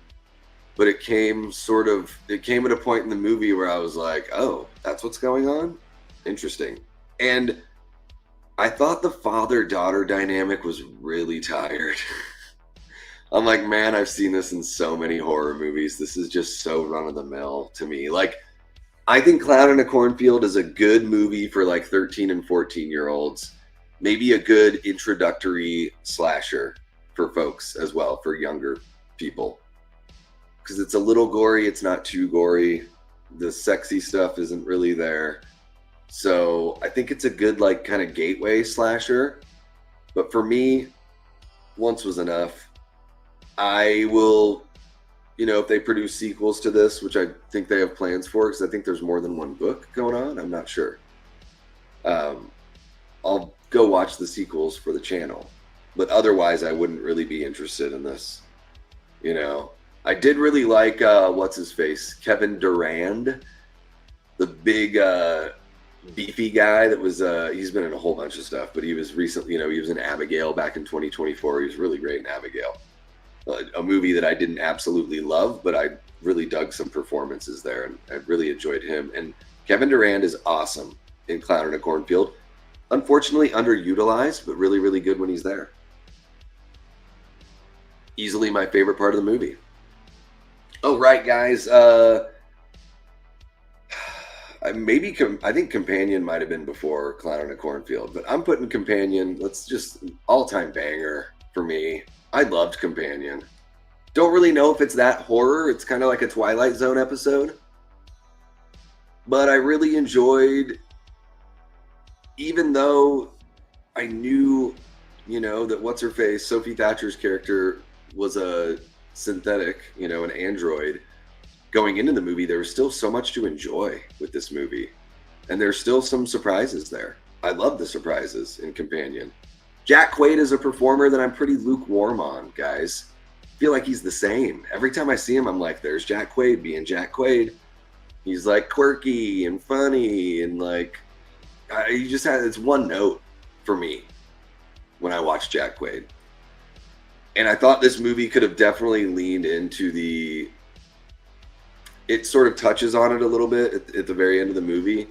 but it came at a point in the movie where I was like, oh, that's what's going on? Interesting. And I thought the father-daughter dynamic was really tired. I'm like, man, I've seen this in so many horror movies. This is just so run-of-the-mill to me. Like, I think Clown in a Cornfield is a good movie for like 13 and 14-year-olds. Maybe a good introductory slasher for folks as well, for younger people. Because it's a little gory, it's not too gory. The sexy stuff isn't really there. So I think it's a good like kind of gateway slasher. But for me, once was enough. I will, if they produce sequels to this, which I think they have plans for, because I think there's more than one book going on. I'm not sure. I'll go watch the sequels for the channel. But otherwise, I wouldn't really be interested in this. I did really like, what's his face? Kevin Durand, the big, beefy guy that was, he's been in a whole bunch of stuff, but he was recently, he was in Abigail back in 2024. He was really great in Abigail. A movie that I didn't absolutely love, but I really dug some performances there, and I really enjoyed him. And Kevin Durand is awesome in Clown in a Cornfield. Unfortunately, underutilized, but really, really good when he's there. Easily my favorite part of the movie. Oh, right, guys. I think Companion might have been before Clown in a Cornfield, but I'm putting Companion. Let's just all-time banger for me. I loved Companion. Don't really know if it's that horror. It's kind of like a Twilight Zone episode. But I really enjoyed, even though I knew, that what's-her-face, Sophie Thatcher's character was a synthetic, an android. Going into the movie, there was still so much to enjoy with this movie. And there's still some surprises there. I love the surprises in Companion. Jack Quaid is a performer that I'm pretty lukewarm on, guys. I feel like he's the same. Every time I see him, I'm like, there's Jack Quaid being Jack Quaid. He's like quirky and funny and like, it's one note for me when I watch Jack Quaid. And I thought this movie could have definitely leaned into it sort of touches on it a little bit at the very end of the movie.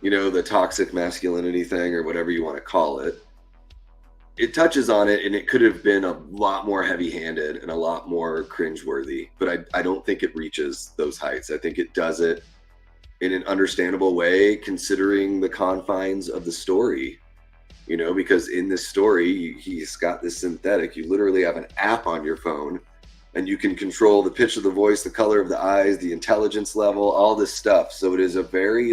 The toxic masculinity thing or whatever you want to call it. It touches on it, and it could have been a lot more heavy-handed and a lot more cringeworthy. But I don't think it reaches those heights. I think it does it in an understandable way, considering the confines of the story. Because in this story, he's got this synthetic. You literally have an app on your phone, and you can control the pitch of the voice, the color of the eyes, the intelligence level, all this stuff. So it is a very,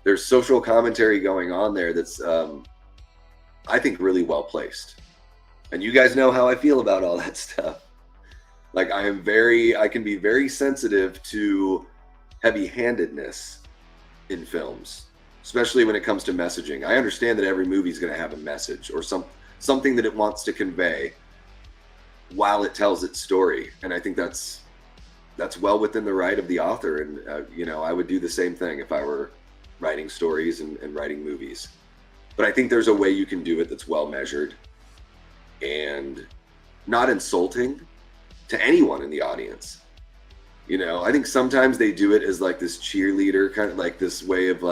there's social commentary going on there that's, I think, really well placed. And you guys know how I feel about all that stuff. I can be very sensitive to heavy-handedness in films, especially when it comes to messaging. I understand that every movie is going to have a message or something that it wants to convey while it tells its story. And I think that's well within the right of the author. And, I would do the same thing if I were writing stories and writing movies. But I think there's a way you can do it that's well measured and not insulting to anyone in the audience. I think sometimes they do it as this cheerleader, kind of this way of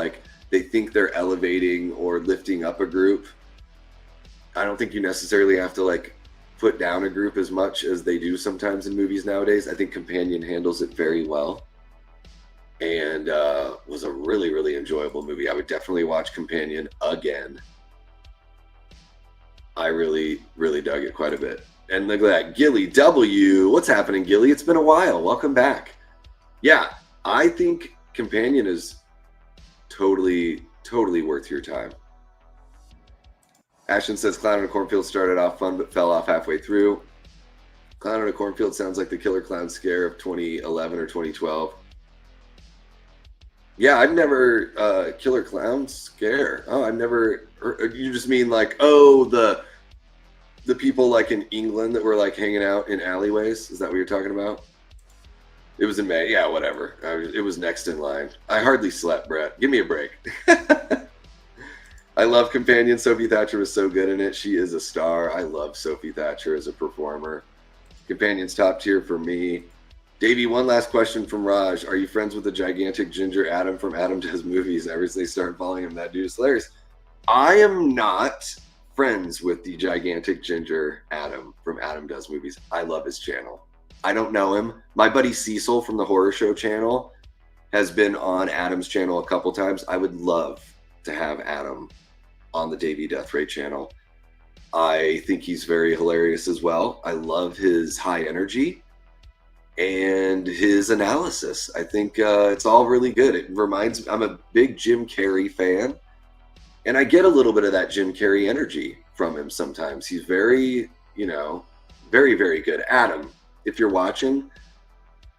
they think they're elevating or lifting up a group. I don't think you necessarily have to put down a group as much as they do sometimes in movies nowadays. I think Companion handles it very well. And was a really, really enjoyable movie. I would definitely watch Companion again. I really, really dug it quite a bit. And look at that, Gilly W. What's happening, Gilly? It's been a while. Welcome back. Yeah, I think Companion is totally, totally worth your time. Ashton says Clown in a Cornfield started off fun but fell off halfway through. Clown in a Cornfield sounds like the Killer Clown scare of 2011 or 2012. Yeah, I've never Killer Clown Scare. Oh, I've never. You just mean like, oh, the people like in England that were like hanging out in alleyways? Is that what you're talking about? It was in May. Yeah, whatever. It was next in line. I hardly slept, Brett. Give me a break. I love Companion. Sophie Thatcher was so good in it. She is a star. I love Sophie Thatcher as a performer. Companion's top tier for me. Davey, one last question from Raj. Are you friends with the gigantic ginger Adam from Adam Does Movies? Ever since they started following him, that dude is hilarious. I am not friends with the gigantic ginger Adam from Adam Does Movies. I love his channel. I don't know him. My buddy Cecil from the Horror Show channel has been on Adam's channel a couple times. I would love to have Adam on the Davey Death Ray channel. I think he's very hilarious as well. I love his high energy and his analysis. I think it's all really good. It reminds me, I'm a big Jim Carrey fan, and I get a little bit of that Jim Carrey energy from him sometimes. He's very, very, very good. Adam, if you're watching,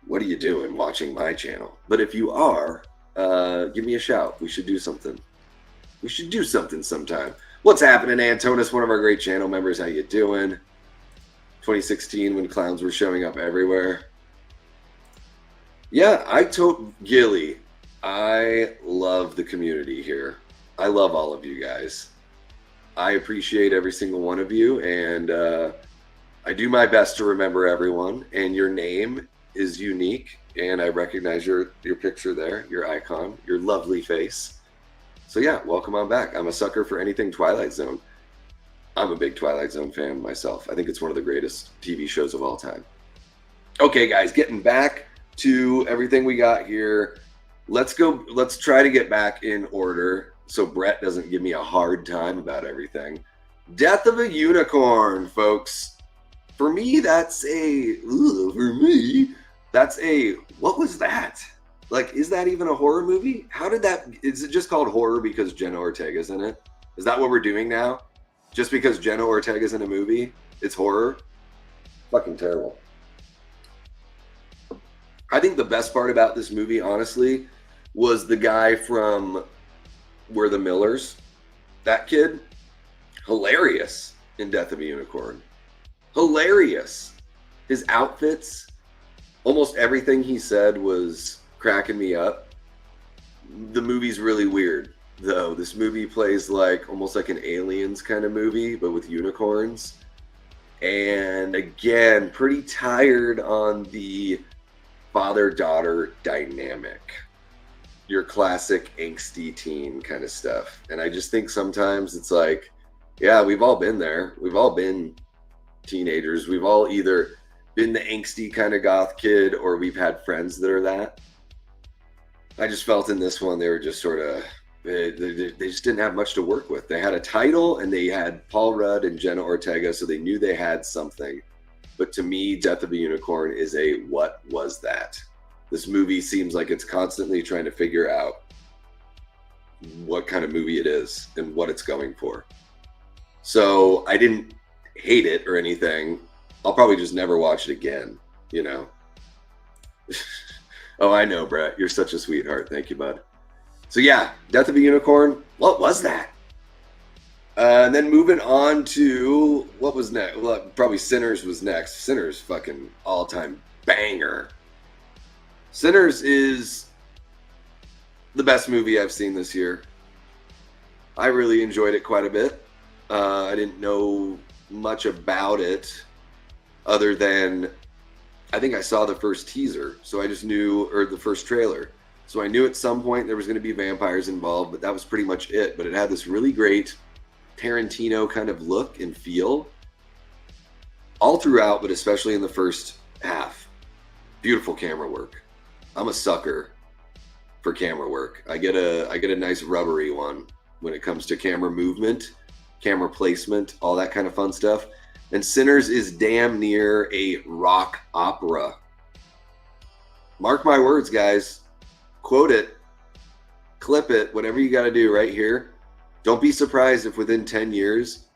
what are you doing watching my channel? But if you are, give me a shout. We should do something. We should do something sometime. What's happening, Antonis? One of our great channel members. How you doing? 2016 when clowns were showing up everywhere. Yeah, Gilly. I love the community here. I love all of you guys. I appreciate every single one of you, and I do my best to remember everyone. And your name is unique, and I recognize your picture there, your icon, your lovely face. So yeah, welcome on back. I'm a sucker for anything Twilight Zone. I'm a big Twilight Zone fan myself. I think it's one of the greatest TV shows of all time. Okay, guys, getting back to everything we got here. Let's try to get back in order so Brett doesn't give me a hard time about everything. Death of a Unicorn, folks. For me, what was that? Like, is that even a horror movie? Is it just called horror because Jenna Ortega's in it? Is that what we're doing now? Just because Jenna Ortega's in a movie, it's horror? Fucking terrible. I think the best part about this movie, honestly, was the guy from We're the Millers. That kid, hilarious in Death of a Unicorn. Hilarious. His outfits, almost everything he said was cracking me up. The movie's really weird, though. This movie plays almost like an Aliens kind of movie, but with unicorns. And again, pretty tired on the father-daughter dynamic. Your classic angsty teen kind of stuff. And I just think sometimes it's like, yeah, we've all been there. We've all been teenagers. We've all either been the angsty kind of goth kid or we've had friends that are that. I just felt in this one they were just sort of, they just didn't have much to work with. They had a title and they had Paul Rudd and Jenna Ortega, so they knew they had something. But to me, Death of a Unicorn is a what was that? This movie seems like it's constantly trying to figure out what kind of movie it is and what it's going for. So I didn't hate it or anything. I'll probably just never watch it again, Oh, I know, Brett. You're such a sweetheart. Thank you, bud. So yeah, Death of a Unicorn. What was that? And then moving on to what was next? Well, probably Sinners was next. Sinners, fucking all-time banger. Sinners is the best movie I've seen this year. I really enjoyed it quite a bit. I didn't know much about it other than I think I saw the first teaser, so I just knew, or the first trailer. So I knew at some point there was going to be vampires involved, but that was pretty much it. But it had this really great Tarantino kind of look and feel all throughout, but especially in the first half. Beautiful camera work. I'm a sucker for camera work. I get a nice rubbery one when it comes to camera movement, camera placement, all that kind of fun stuff. And Sinners is damn near a rock opera. Mark my words, guys. Quote it, clip it, whatever you got to do right here. Don't be surprised if within 10 years,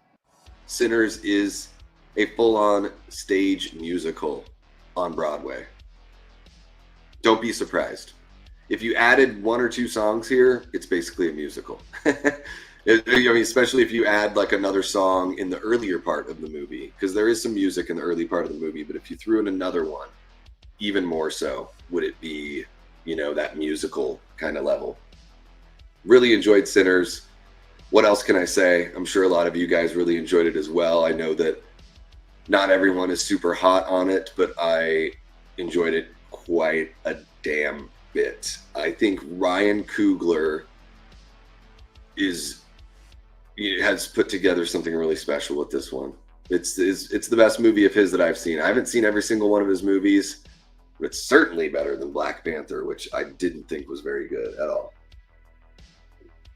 Sinners is a full-on stage musical on Broadway. Don't be surprised. if you added one or two songs here, it's basically a musical. I mean, especially if you add like another song in the earlier part of the movie, because there is some music in the early part of the movie, but if you threw in another one, even more so would it be, you know, that musical kind of level. Really enjoyed Sinners. What else can I say? I'm sure a lot of you guys really enjoyed it as well. I know that not everyone is super hot on it, but I enjoyed it quite a damn bit. I think Ryan Coogler has put together something really special with this one. It's the best movie of his that I've seen. I haven't seen every single one of his movies, but it's certainly better than Black Panther, which I didn't think was very good at all.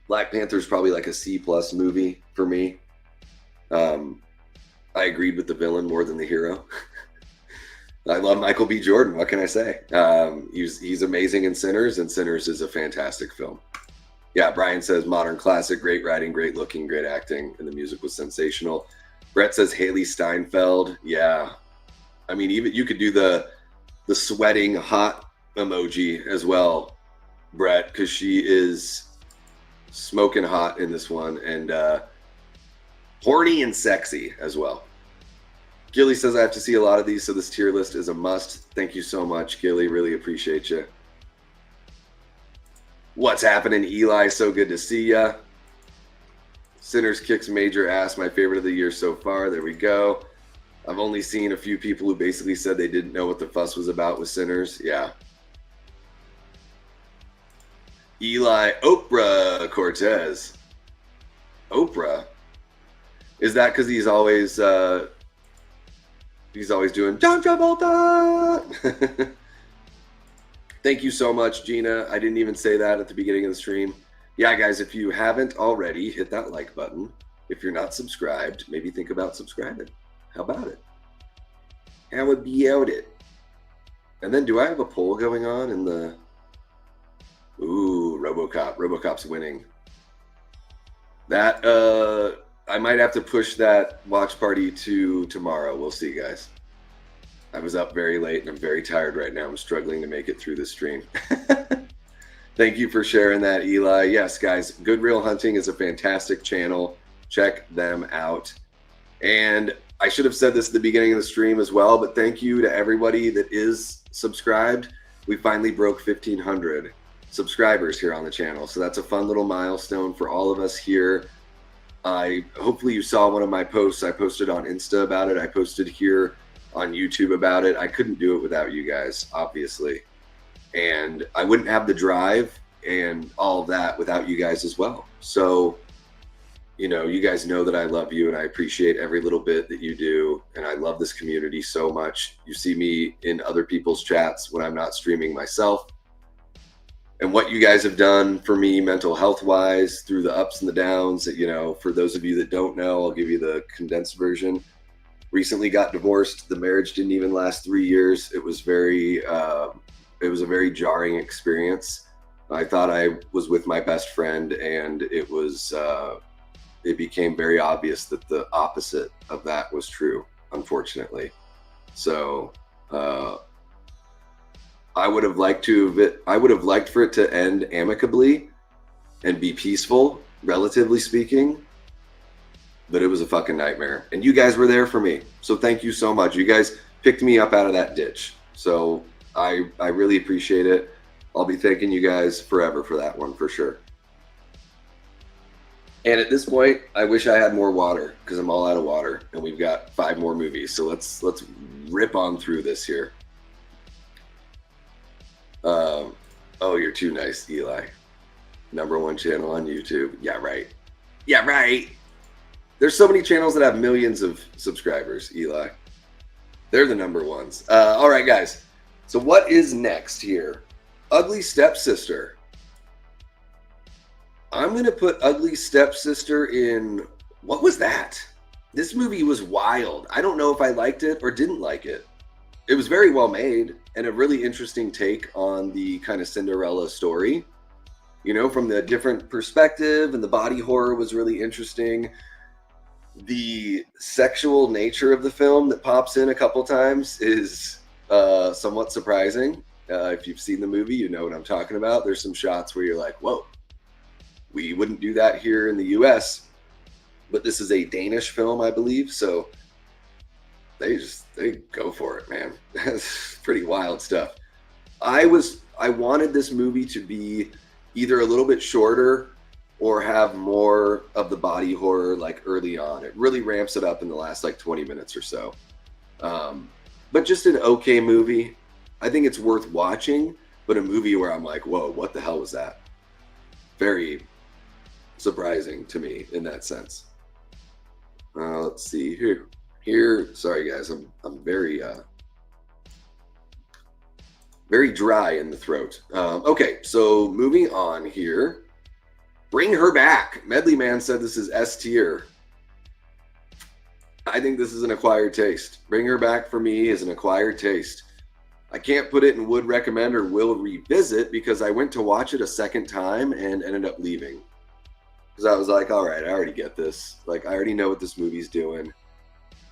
Black Panther is probably like a C+ movie for me. I agreed with the villain more than the hero. I love Michael B. Jordan. What can I say? He's amazing in Sinners, and Sinners is a fantastic film. Yeah, Brian says modern classic, great writing, great looking, great acting, and the music was sensational. Brett says Haley Steinfeld. Yeah, I mean, even you could do the sweating hot emoji as well, Brett, because she is smoking hot in this one, and horny and sexy as well. Gilly says I have to see a lot of these, so this tier list is a must. Thank you so much, Gilly. Really appreciate you. What's happening, Eli? So good to see ya. Sinners kicks major ass. My favorite of the year so far. There we go. I've only seen a few people who basically said they didn't know what the fuss was about with Sinners. Yeah. Eli Oprah Cortez. Oprah? Is that because he's always doing John Travolta? Thank you so much, Gina. I didn't even say that at the beginning of the stream. Yeah, guys, if you haven't already, hit that like button. If you're not subscribed, maybe think about subscribing. How about it? How about it? And then do I have a poll going on in the... Ooh, RoboCop. RoboCop's winning. That, I might have to push that watch party to tomorrow. We'll see, guys. I was up very late and I'm very tired right now. I'm struggling to make it through the stream. Thank you for sharing that, Eli. Yes, guys, Good Real Hunting is a fantastic channel. Check them out. And I should have said this at the beginning of the stream as well, but thank you to everybody that is subscribed. We finally broke 1,500 subscribers here on the channel. So that's a fun little milestone for all of us here. Hopefully you saw one of my posts. I posted on Insta about it. I posted here on YouTube about it. I couldn't do it without you guys, obviously. And I wouldn't have the drive and all of that without you guys as well. So, you know, you guys know that I love you and I appreciate every little bit that you do. And I love this community so much. You see me in other people's chats when I'm not streaming myself. And what you guys have done for me mental health wise through the ups and the downs, that, you know, for those of you that don't know, I'll give you the condensed version. Recently got divorced. The marriage didn't even last 3 years. It was it was a very jarring experience. I thought I was with my best friend, and it became very obvious that the opposite of that was true, unfortunately. So I would have liked for it to end amicably and be peaceful, relatively speaking. But it was a fucking nightmare. And you guys were there for me. So thank you so much. You guys picked me up out of that ditch. So I really appreciate it. I'll be thanking you guys forever for that one, for sure. And at this point, I wish I had more water because I'm all out of water. And we've got 5 more movies. So let's rip on through this here. Oh, you're too nice, Eli. #1 channel on YouTube. Yeah, right. Yeah, right. There's so many channels that have millions of subscribers, Eli. They're the #1s. All right, guys. So what is next here? Ugly Stepsister. I'm going to put Ugly Stepsister in... What was that? This movie was wild. I don't know if I liked it or didn't like it. It was very well made and a really interesting take on the kind of Cinderella story. You know, from the different perspective, and the body horror was really interesting. The sexual nature of the film that pops in a couple times is somewhat surprising. If you've seen the movie, you know what I'm talking about. There's some shots where you're like, whoa, we wouldn't do that here in the US. But this is a Danish film, I believe. So they go for it, man. That's pretty wild stuff. I wanted this movie to be either a little bit shorter or have more of the body horror like early on. It really ramps it up in the last like 20 minutes or so. But just an okay movie. I think it's worth watching, but a movie where I'm like, whoa, what the hell was that? Very surprising to me in that sense. Let's see here. Sorry guys, I'm very very dry in the throat. Okay, so moving on here. Bring her back. Medley Man said this is S tier. I think this is an acquired taste. Bring her back for me is an acquired taste. I can't put it in would recommend or will revisit because I went to watch it a second time and ended up leaving. Because I was like, all right, I already get this. Like, I already know what this movie's doing.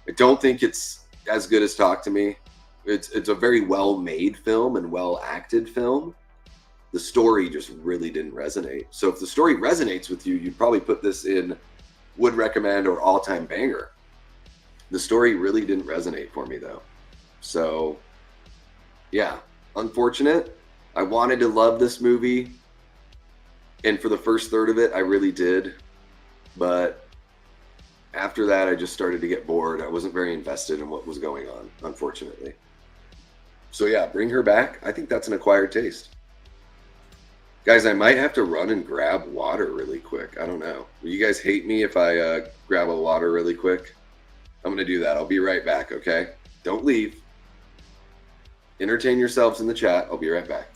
I don't think it's as good as Talk to Me. It's a very well-made film and well-acted film. The story just really didn't resonate. So if the story resonates with you, you'd probably put this in would recommend or all-time banger. The story really didn't resonate for me, though. So, yeah, unfortunate. I wanted to love this movie. And for the first third of it, I really did. But after that, I just started to get bored. I wasn't very invested in what was going on, unfortunately. So yeah, bring her back. I think that's an acquired taste. Guys, I might have to run and grab water really quick. I don't know. Will you guys hate me if I grab a water really quick? I'm going to do that. I'll be right back, okay? Don't leave. Entertain yourselves in the chat. I'll be right back.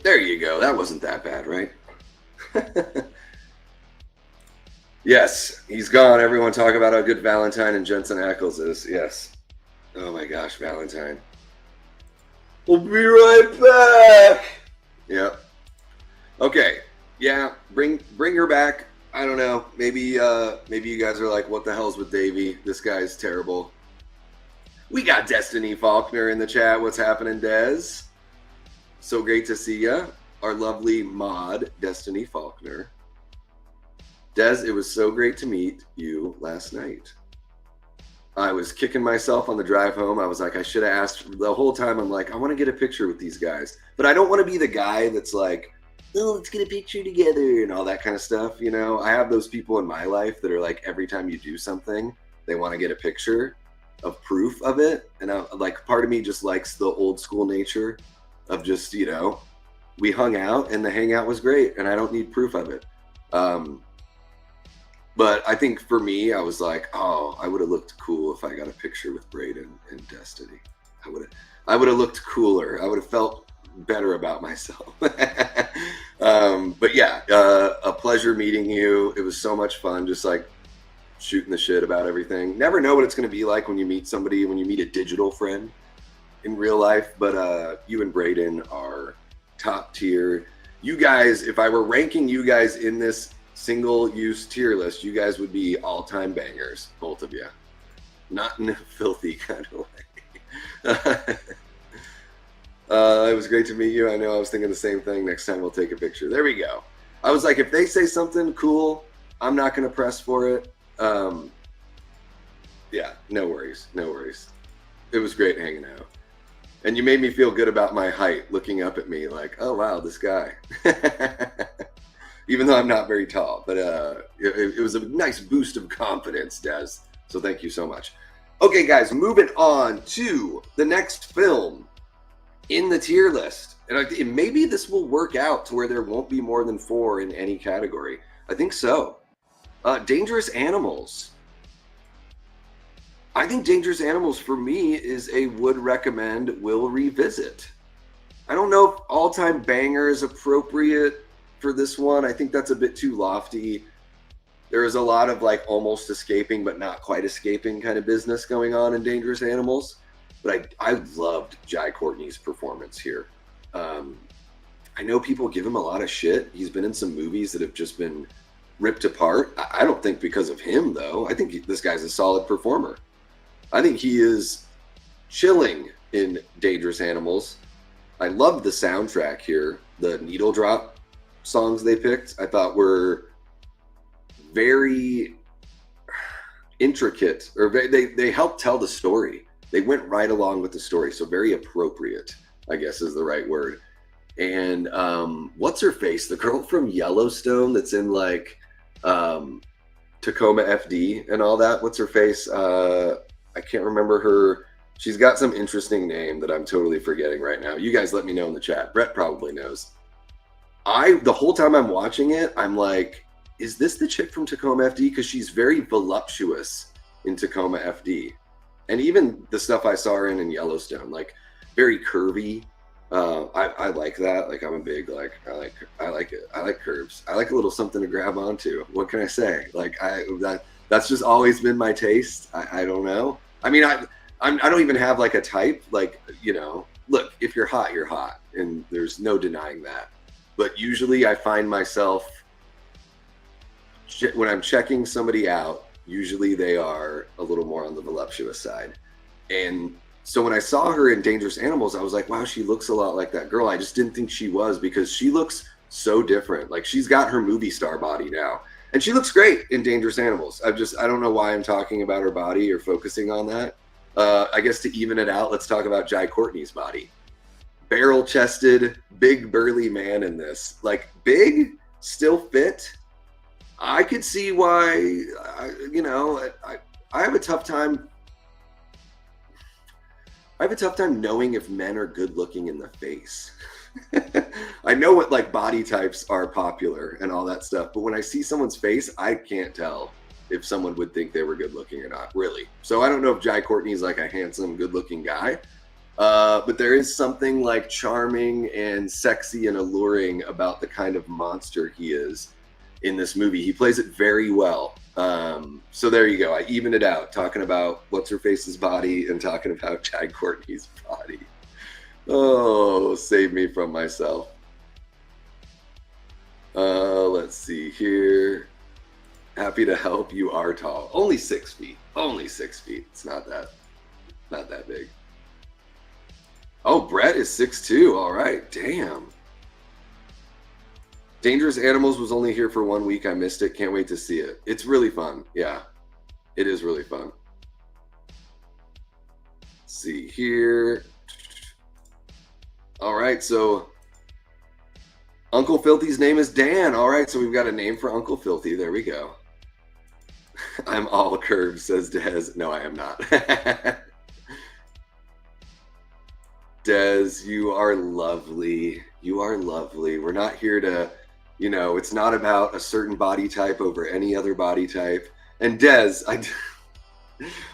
There you go. That wasn't that bad, right? Yes, he's gone. Everyone talk about how good Valentine and Jensen Ackles is. Yes. Oh my gosh, Valentine. We'll be right back. Yep. Okay. Yeah, bring her back. I don't know. Maybe you guys are like, what the hell's with Davey? This guy's terrible. We got Destiny Faulkner in the chat. What's happening, Dez? So great to see ya. Our lovely mod, Destiny Faulkner. Des, it was so great to meet you last night. I was kicking myself on the drive home. I was like, I should have asked the whole time. I'm like, I want to get a picture with these guys. But I don't want to be the guy that's like, oh, let's get a picture together and all that kind of stuff. You know, I have those people in my life that are like, every time you do something, they want to get a picture of proof of it. And like, part of me just likes the old school nature of just, you know, we hung out and the hangout was great and I don't need proof of it. But I think for me, I was like, oh, I would have looked cool if I got a picture with Braden and Destiny. I would have looked cooler. I would have felt better about myself. But yeah, a pleasure meeting you. It was so much fun, just like shooting the shit about everything. Never know what it's going to be like when you meet somebody, when you meet a digital friend in real life. But you and Braden are top tier. You guys, if I were ranking you guys in this single-use tier list, you guys would be all-time bangers, both of you. Not in a filthy kind of way. It was great to meet you. I know I was thinking the same thing. Next time we'll take a picture. There we go. I was like, if they say something cool, I'm not going to press for it. Yeah, no worries. No worries. It was great hanging out. And you made me feel good about my height, looking up at me like, oh, wow, this guy. Even though I'm not very tall. But it was a nice boost of confidence, Des. So thank you so much. Okay, guys, moving on to the next film in the tier list. And maybe this will work out to where there won't be more than 4 in any category. I think so. Dangerous Animals. I think Dangerous Animals for me is a would recommend, will revisit. I don't know if all-time banger is appropriate for this one. I think that's a bit too lofty. There is a lot of like almost escaping but not quite escaping kind of business going on in Dangerous Animals. But I loved Jai Courtney's performance here. I know people give him a lot of shit. He's been in some movies that have just been ripped apart. I don't think because of him, though. I think this guy's a solid performer. I think he is chilling in Dangerous Animals. I loved the soundtrack here. The needle drop songs they picked, I thought were very intricate, or they helped tell the story. They went right along with the story, so very appropriate, I guess is the right word. And what's her face? The girl from Yellowstone that's in like Tacoma FD and all that. What's her face? I can't remember her. She's got some interesting name that I'm totally forgetting right now. You guys let me know in the chat. Brett probably knows. The whole time I'm watching it, I'm like, is this the chick from Tacoma FD? Because she's very voluptuous in Tacoma FD. And even the stuff I saw her in Yellowstone, like very curvy. I like that. Like I'm a big I like it. I like curves. I like a little something to grab onto. What can I say? Like that's just always been my taste. I don't know. I mean I don't even have like a type. Like, you know, look, if you're hot, you're hot, and there's no denying that. But usually I find myself when I'm checking somebody out, usually they are a little more on the voluptuous side. And so when I saw her in Dangerous Animals, I was like, wow, she looks a lot like that girl. I just didn't think she was, because she looks so different. Like she's got her movie star body now. And she looks great in Dangerous Animals. I don't know why I'm talking about her body or focusing on that. I guess to even it out, let's talk about Jai Courtney's body. Barrel-chested, big burly man in this. Like big, still fit. I could see why, I have a tough time. I have a tough time knowing if men are good looking in the face. I know what like body types are popular and all that stuff, but when I see someone's face, I can't tell if someone would think they were good looking or not, really. So I don't know if Jai Courtney's like a handsome, good looking guy, but there is something like charming and sexy and alluring about the kind of monster he is in this movie. He plays it very well. So there you go. I even it out, talking about what's her face's body and talking about Jai Courtney's body. Oh, save me from myself. Let's see here. Happy to help. You are tall. Only 6 feet. Only 6 feet. It's not that big. Oh, Brett is 6'2". All right. Damn. Dangerous Animals was only here for 1 week. I missed it. Can't wait to see it. It's really fun. Yeah, it is really fun. Let's see here. All right, so Uncle Filthy's name is Dan. All right, so we've got a name for Uncle Filthy. There we go. I'm all curved, says Dez. No, I am not. Dez, you are lovely. You are lovely. We're not here to... You know, it's not about a certain body type over any other body type. And Dez,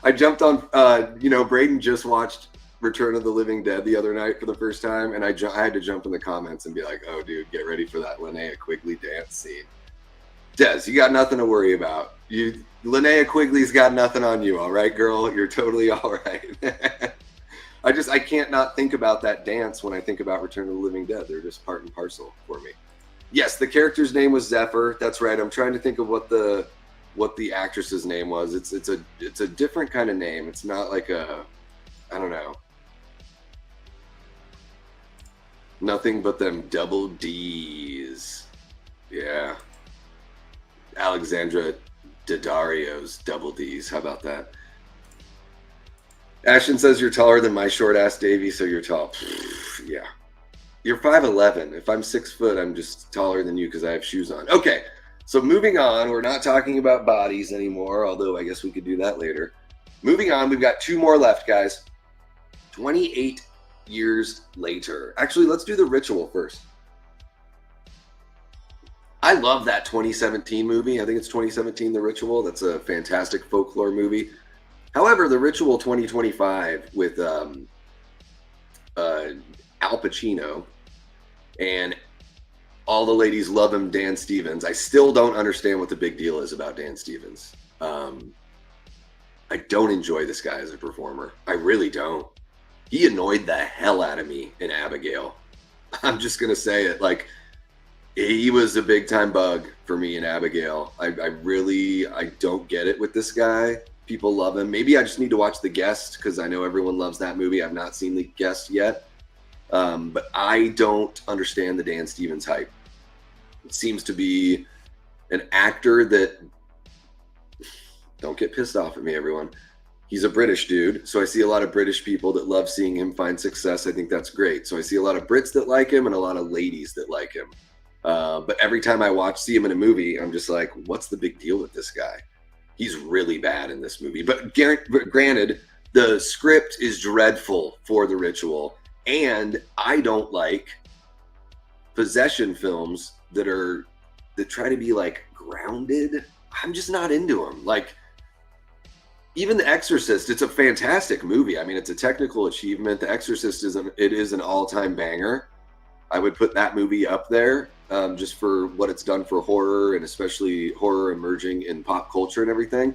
I jumped on, Braden just watched Return of the Living Dead the other night for the first time, and I had to jump in the comments and be like, oh, dude, get ready for that Linnea Quigley dance scene. Dez, you got nothing to worry about. Linnea Quigley's got nothing on you, all right, girl? You're totally all right. I can't not think about that dance when I think about Return of the Living Dead. They're just part and parcel for me. Yes, the character's name was Zephyr. That's right. I'm trying to think of what the actress's name was. It's a different kind of name. It's not like I don't know. Nothing but them double D's. Yeah. Alexandra Daddario's double D's. How about that? Ashton says you're taller than my short ass Davey, so you're tall. Yeah. You're 5'11". If I'm 6 foot, I'm just taller than you because I have shoes on. Okay, so moving on. We're not talking about bodies anymore, although I guess we could do that later. Moving on, we've got 2 more left, guys. 28 years later. Actually, let's do The Ritual first. I love that 2017 movie. I think it's 2017, The Ritual. That's a fantastic folklore movie. However, The Ritual 2025 with Al Pacino and all the ladies love him, Dan Stevens. I still don't understand what the big deal is about Dan Stevens. I don't enjoy this guy as a performer. I really don't. He annoyed the hell out of me in Abigail. I'm just going to say it. Like, he was a big time bug for me in Abigail. I don't get it with this guy. People love him. Maybe I just need to watch The Guest because I know everyone loves that movie. I've not seen The Guest yet. But I don't understand the Dan Stevens hype. It seems to be an actor that, don't get pissed off at me, everyone. He's a British dude. So I see a lot of British people that love seeing him find success. I think that's great. So I see a lot of Brits that like him and a lot of ladies that like him. But every time I see him in a movie, I'm just like, what's the big deal with this guy? He's really bad in this movie. But granted, the script is dreadful for The Ritual. And I don't like possession films that try to be like grounded. I'm just not into them. Like, even The Exorcist, it's a fantastic movie. I mean, it's a technical achievement. The Exorcist is an all-time banger. I would put that movie up there just for what it's done for horror, and especially horror emerging in pop culture and everything.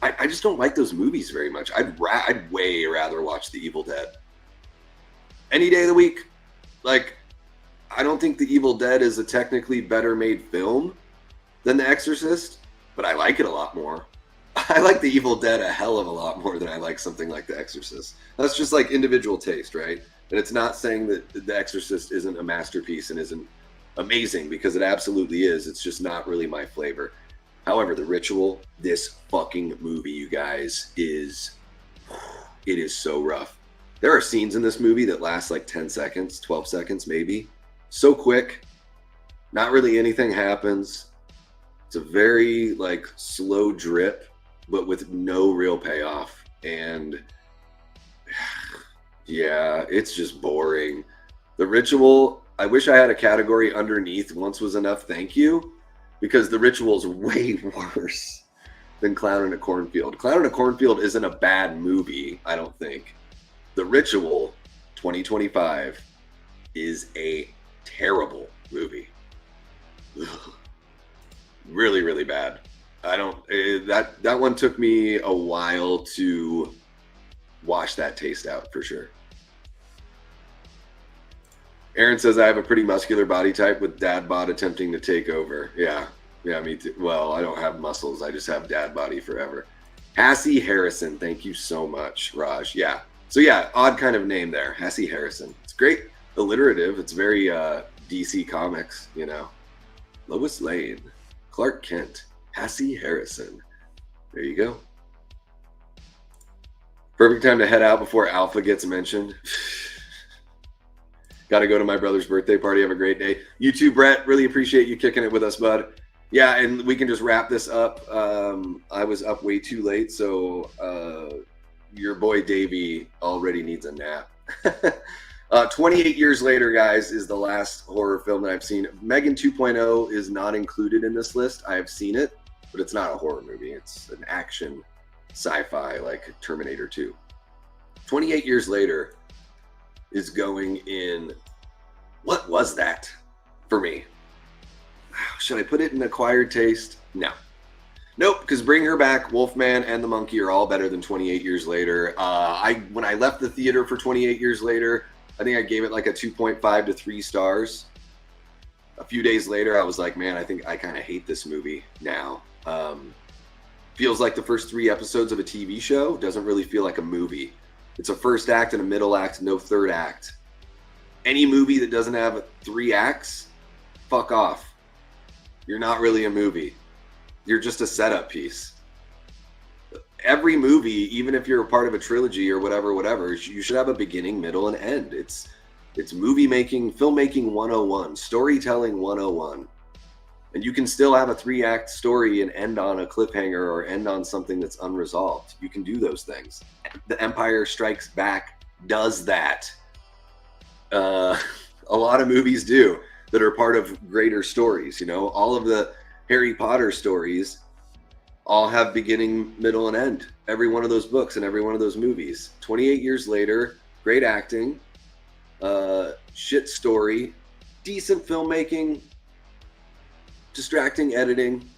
I just don't like those movies very much. I'd way rather watch The Evil Dead any day of the week. Like, I don't think The Evil Dead is a technically better made film than The Exorcist, but I like it a lot more. I like The Evil Dead a hell of a lot more than I like something like The Exorcist. That's just like individual taste, right? And it's not saying that The Exorcist isn't a masterpiece and isn't amazing, because it absolutely is. It's just not really my flavor. However, The Ritual, this fucking movie, you guys, it is so rough. There are scenes in this movie that last like 10 seconds, 12 seconds maybe. So quick. Not really anything happens. It's a very like slow drip, but with no real payoff. And yeah, it's just boring. The Ritual, I wish I had a category underneath once was enough, thank you, because The Ritual is way worse than Clown in a Cornfield. Clown in a Cornfield isn't a bad movie, I don't think. The Ritual 2025 is a terrible movie. Ugh. Really, really bad. That one took me a while to wash that taste out for sure. Aaron says I have a pretty muscular body type with dad bod attempting to take over. Yeah, me too. Well, I don't have muscles. I just have dad body forever. Hassie Harrison, thank you so much, Raj. Yeah. So yeah, odd kind of name there, Hassie Harrison. It's great, alliterative. It's very DC Comics, you know. Lois Lane, Clark Kent, Hassie Harrison. There you go. Perfect time to head out before Alpha gets mentioned. Got to go to my brother's birthday party. Have a great day. You too, Brett. Really appreciate you kicking it with us, bud. Yeah, and we can just wrap this up. I was up way too late, so your boy Davey already needs a nap. 28 years later, guys, is the last horror film that I've seen. Megan 2.0 is not included in this list. I have seen it, but it's not a horror movie. It's an action sci-fi like Terminator 2. 28 years later is going in, what was that for me? Should I put it in acquired taste? No. Nope, because Bring Her Back, Wolfman, and The Monkey are all better than 28 years later. When I left the theater for 28 years later, I think I gave it like a 2.5 to 3 stars. A few days later, I was like, man, I think I kind of hate this movie now. Feels like the first 3 episodes of a TV show. Doesn't really feel like a movie. It's a first act and a middle act, no third act. Any movie that doesn't have 3 acts, fuck off. You're not really a movie. You're just a setup piece. Every movie, even if you're a part of a trilogy or whatever, you should have a beginning, middle, and end. It's movie making, filmmaking 101, storytelling 101. And you can still have a 3-act story and end on a cliffhanger or end on something that's unresolved. You can do those things. The Empire Strikes Back does that. A lot of movies do that are part of greater stories. You know, all of the Harry Potter stories all have beginning, middle, and end. Every one of those books and every one of those movies. 28 years later, great acting, shit story, decent filmmaking, distracting editing,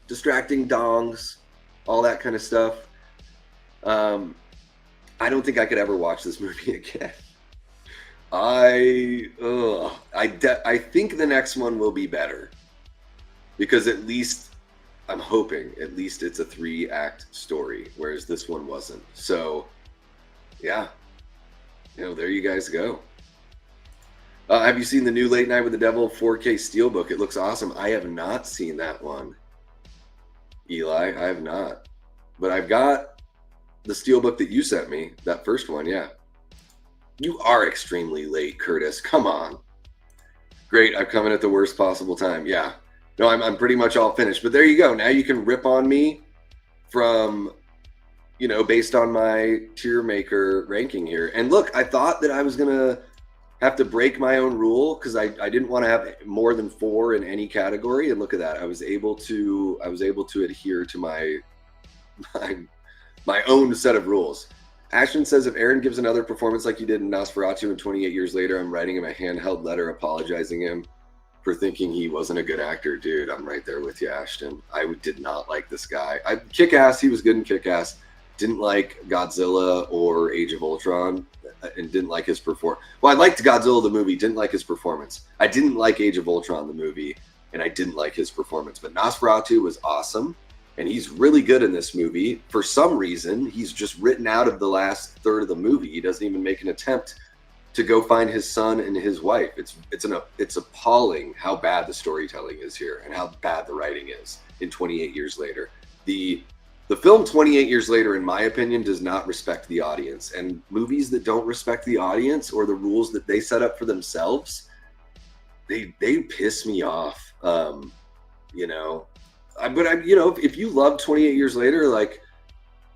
distracting dongs, all that kind of stuff. I don't think I could ever watch this movie again. I think the next one will be better, because at least I'm hoping at least it's a 3-act story, whereas this one wasn't. So yeah, there you guys go. Have you seen the new Late Night with the Devil 4K Steelbook? It looks awesome. I have not seen that one, Eli. I have not, but I've got the Steelbook that you sent me, that first one. Yeah. You are extremely late, Curtis. Come on. Great. I've come in at the worst possible time. Yeah. No, I'm pretty much all finished. But there you go. Now you can rip on me from, based on my TierMaker ranking here. And look, I thought that I was going to have to break my own rule, because I didn't want to have more than 4 in any category. And look at that. I was able to adhere to my own set of rules. Ashton says, if Aaron gives another performance like he did in Nosferatu and 28 years later, I'm writing him a handheld letter apologizing him for thinking he wasn't a good actor. Dude, I'm right there with you, Ashton. I did not like this guy. Kick-Ass, he was good in Kick-Ass. Didn't like Godzilla or Age of Ultron, and didn't like his performance. Well, I liked Godzilla the movie, didn't like his performance. I didn't like Age of Ultron the movie, and I didn't like his performance. But Nosferatu was awesome. And he's really good in this movie. For some reason, he's just written out of the last third of the movie. He doesn't even make an attempt to go find his son and his wife. It's appalling how bad the storytelling is here and how bad the writing is in 28 years later. The film 28 years later, in my opinion, does not respect the audience. And movies that don't respect the audience or the rules that they set up for themselves, they piss me off. If you love 28 years later, like,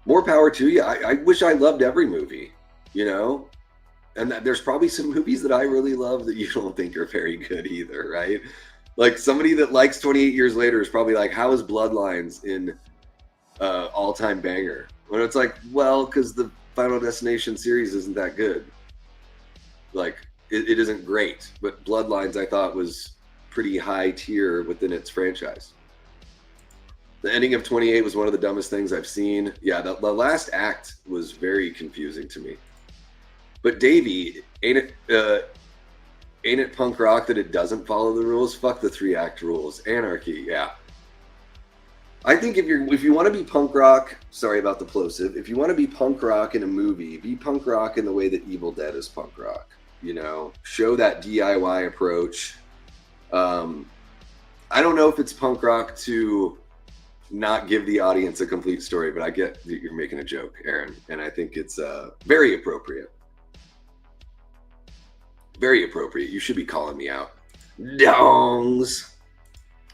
more power to you. I wish I loved every movie, and there's probably some movies that I really love that you don't think are very good either, right? Like, somebody that likes 28 years later is probably like, how is Bloodlines in all-time banger? When it's like, well, because the Final Destination series isn't that good. Like, it isn't great, but Bloodlines I thought was pretty high tier within its franchise. The ending of 28 was one of the dumbest things I've seen. Yeah, the last act was very confusing to me. But Davey, ain't it punk rock that it doesn't follow the rules? Fuck the 3-act rules. Anarchy, yeah. I think if you want to be punk rock, sorry about the plosive, if you want to be punk rock in a movie, be punk rock in the way that Evil Dead is punk rock. Show that DIY approach. I don't know if it's punk rock to not give the audience a complete story, but I get that you're making a joke, Aaron, and I think it's very appropriate. Very appropriate. You should be calling me out. Dongs.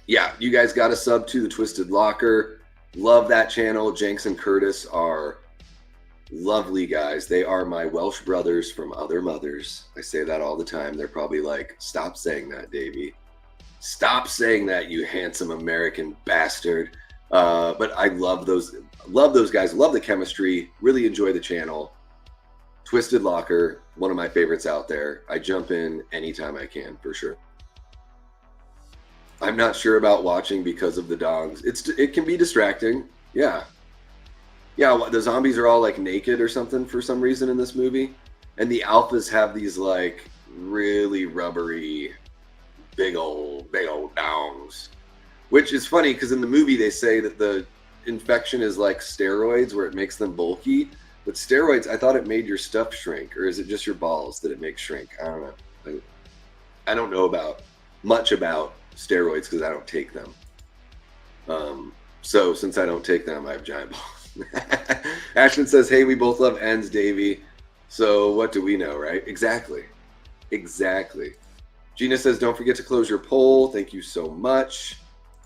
Yeah, you guys got a sub to the Twisted Locker. Love that channel. Jenks and Curtis are lovely guys. They are my Welsh brothers from other mothers. I say that all the time. They're probably like, stop saying that, Davey. Stop saying that, you handsome American bastard. But I love those guys. Love the chemistry. Really enjoy the channel. Twisted Locker, one of my favorites out there. I jump in anytime I can, for sure. I'm not sure about watching because of the dogs. It can be distracting. Yeah. Yeah, the zombies are all like naked or something for some reason in this movie. And the alphas have these like really rubbery, big old dongs. Which is funny because in the movie they say that the infection is like steroids where it makes them bulky. But steroids, I thought it made your stuff shrink. Or is it just your balls that it makes shrink? I don't know. I don't know much about steroids because I don't take them. So since I don't take them, I have giant balls. Ashton says, hey, we both love ends, Davey. So what do we know, right? Exactly. Gina says, don't forget to close your poll. Thank you so much.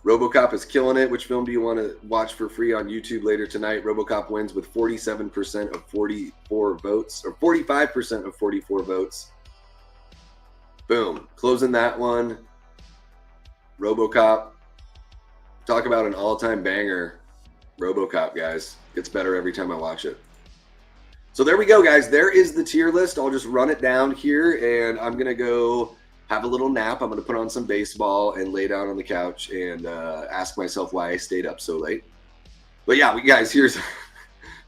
RoboCop is killing it. Which film do you want to watch for free on YouTube later tonight? RoboCop wins with 47% of 44 votes, or 45% of 44 votes. Boom. Closing that one. RoboCop. Talk about an all-time banger. RoboCop, guys. Gets better every time I watch it. So there we go, guys. There is the tier list. I'll just run it down here, and I'm going to go have a little nap. I'm going to put on some baseball and lay down on the couch and ask myself why I stayed up so late. But yeah, guys, here's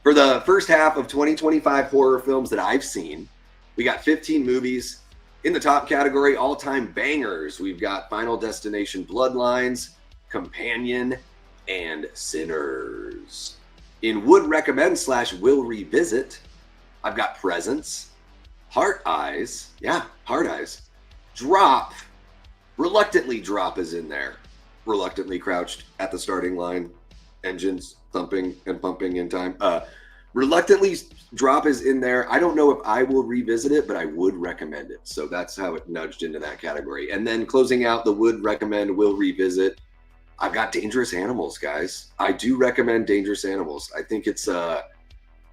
for the first half of 2025 horror films that I've seen. We got 15 movies. In the top category, all-time bangers, we've got Final Destination Bloodlines, Companion, and Sinners. In would recommend / will revisit, I've got Presence, Heart Eyes, Heart Eyes, Drop, reluctantly Drop is in there, reluctantly crouched at the starting line, engines thumping and pumping in time. Reluctantly Drop is in there. I don't know if I will revisit it, but I would recommend it. So that's how it nudged into that category. And then closing out the would recommend, will revisit, I've got Dangerous Animals, guys. I do recommend Dangerous Animals. I think it's a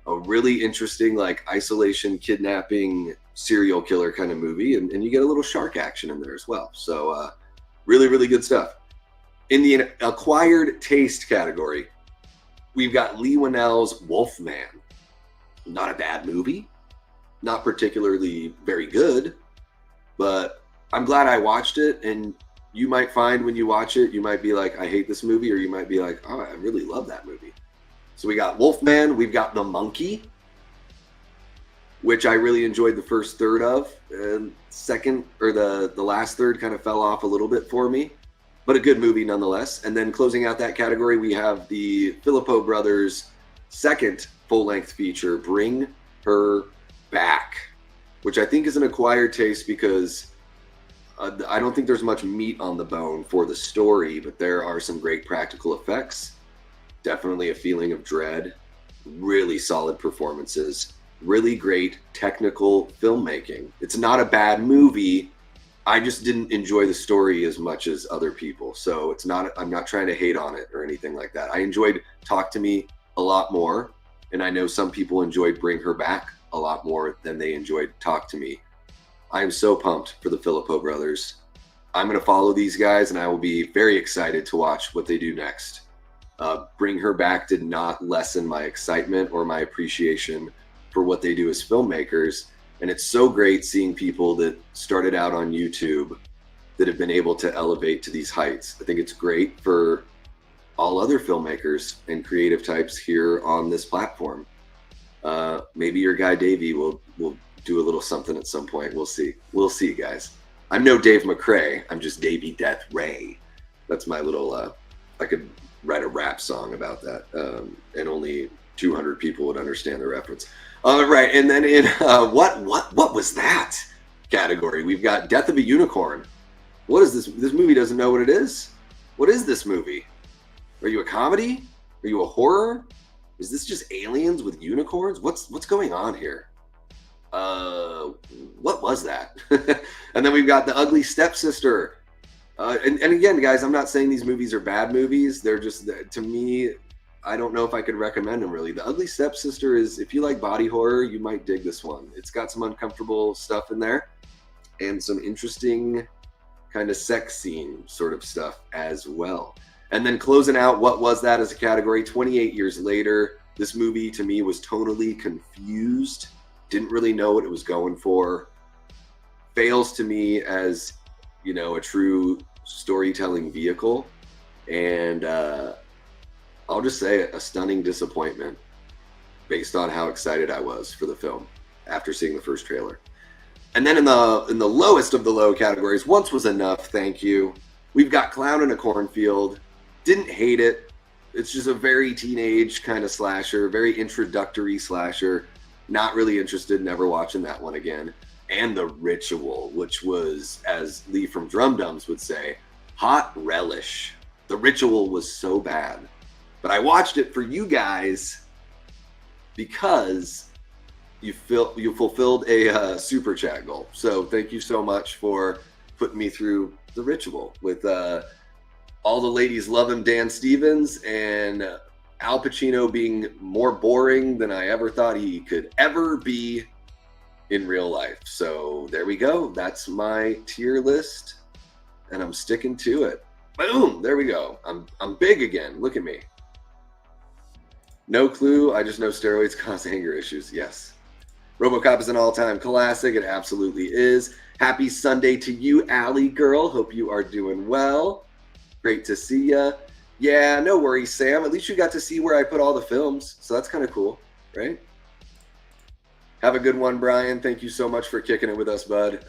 really interesting, like, isolation, kidnapping, serial killer kind of movie. And you get a little shark action in there as well. So really, really good stuff. In the acquired taste category, we've got Lee Winnell's Wolfman. Not a bad movie. Not particularly very good. But I'm glad I watched it. And you might find when you watch it, you might be like, I hate this movie. Or you might be like, oh, I really love that movie. So we got Wolfman. We've got The Monkey, which I really enjoyed the first third of. And second, or the last third kind of fell off a little bit for me. But a good movie nonetheless. And then closing out that category, we have the Filippo brothers' second full-length feature, Bring Her Back, which I think is an acquired taste because I don't think there's much meat on the bone for the story, but there are some great practical effects. Definitely a feeling of dread. Really solid performances. Really great technical filmmaking. It's not a bad movie. I just didn't enjoy the story as much as other people. So it's not, I'm not trying to hate on it or anything like that. I enjoyed Talk to Me a lot more. And I know some people enjoyed Bring Her Back a lot more than they enjoyed Talk to Me. I'm so pumped for the Filippo brothers. I'm going to follow these guys and I will be very excited to watch what they do next. Bring Her Back did not lessen my excitement or my appreciation for what they do as filmmakers. And it's so great seeing people that started out on YouTube that have been able to elevate to these heights. I think it's great for all other filmmakers and creative types here on this platform. Maybe your guy Davey will do a little something at some point. We'll see. We'll see, guys. I'm no Dave McCrae. I'm just Davey Death Ray. That's my little. I could write a rap song about that, and only 200 people would understand the reference. All right, and then in what was that category? We've got Death of a Unicorn. What is this? This movie doesn't know what it is. What is this movie? Are you a comedy? Are you a horror? Is this just aliens with unicorns? What's going on here? What was that? And then we've got The Ugly Stepsister. And again, guys, I'm not saying these movies are bad movies. They're just, to me, I don't know if I could recommend them really. The Ugly Stepsister is, if you like body horror, you might dig this one. It's got some uncomfortable stuff in there and some interesting kind of sex scene sort of stuff as well. And then closing out, what was that as a category? 28 years later, this movie to me was totally confused. Didn't really know what it was going for. Fails to me as, you know, a true storytelling vehicle. And I'll just say a stunning disappointment based on how excited I was for the film after seeing the first trailer. And then in the lowest of the low categories, Once Was Enough, thank you. We've got Clown in a Cornfield. Didn't hate it. It's just a very teenage kind of slasher, very introductory slasher. Not really interested, never watching that one again. And The Ritual, which was, as Lee from Drum Dums would say, hot relish. The Ritual was so bad. But I watched it for you guys because you fulfilled a super chat goal. So thank you so much for putting me through The Ritual with all the ladies loving Dan Stevens and Al Pacino being more boring than I ever thought he could ever be in real life. So there we go. That's my tier list and I'm sticking to it. Boom, there we go. I'm big again. Look at me. No clue. I just know steroids cause anger issues. Yes. RoboCop is an all-time classic. It absolutely is. Happy Sunday to you, Allie girl. Hope you are doing well. Great to see ya. Yeah, no worries, Sam. At least you got to see where I put all the films, so that's kind of cool, right? Have a good one, Brian. Thank you so much for kicking it with us, bud.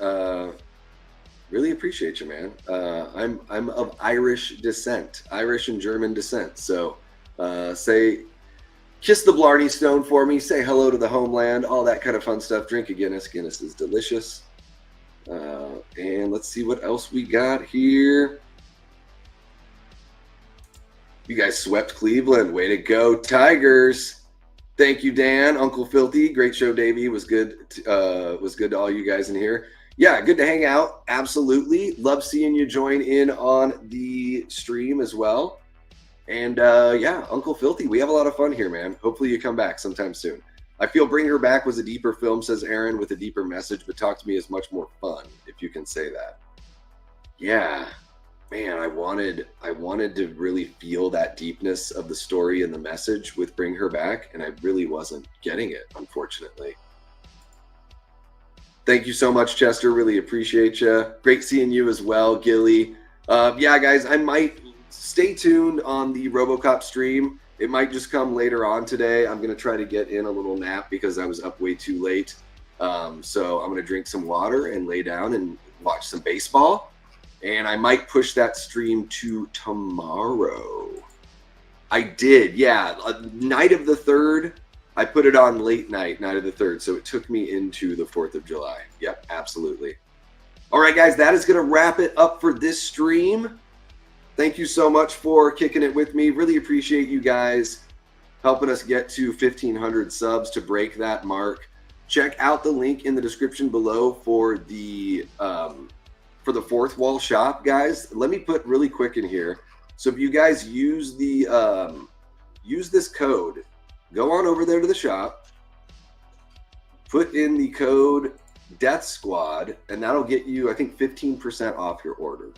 Really appreciate you, man. I'm of Irish descent, Irish and German descent. So kiss the Blarney Stone for me. Say hello to the homeland. All that kind of fun stuff. Drink a Guinness. Guinness is delicious. And let's see what else we got here. You guys swept Cleveland. Way to go, Tigers. Thank you, Dan. Uncle Filthy. Great show, Davey. Was good to all you guys in here. Yeah, good to hang out. Absolutely. Love seeing you join in on the stream as well. And yeah, Uncle Filthy, we have a lot of fun here, man. Hopefully you come back sometime soon. I feel Bring Her Back was a deeper film, says Aaron, with a deeper message, but Talk to Me is much more fun, if you can say that. Yeah, man, I wanted to really feel that deepness of the story and the message with Bring Her Back, and I really wasn't getting it, unfortunately. Thank you so much, Chester. Really appreciate you. Great seeing you as well, Gilly. Yeah, guys, I might stay tuned on the RoboCop stream. It might just come later on today. I'm going to try to get in a little nap because I was up way too late. So I'm going to drink some water and lay down and watch some baseball. And I might push that stream to tomorrow. I did, yeah. Night of the 3rd. I put it on late night of the 3rd, so it took me into the 4th of July. Yep, absolutely. All right, guys, that is going to wrap it up for this stream. Thank you so much for kicking it with me. Really appreciate you guys helping us get to 1,500 subs to break that mark. Check out the link in the description below for the Fourth Wall shop, guys. Let me put really quick in here. So if you guys use this code, go on over there to the shop, put in the code Death Squad, and that'll get you, I think, 15% off your order.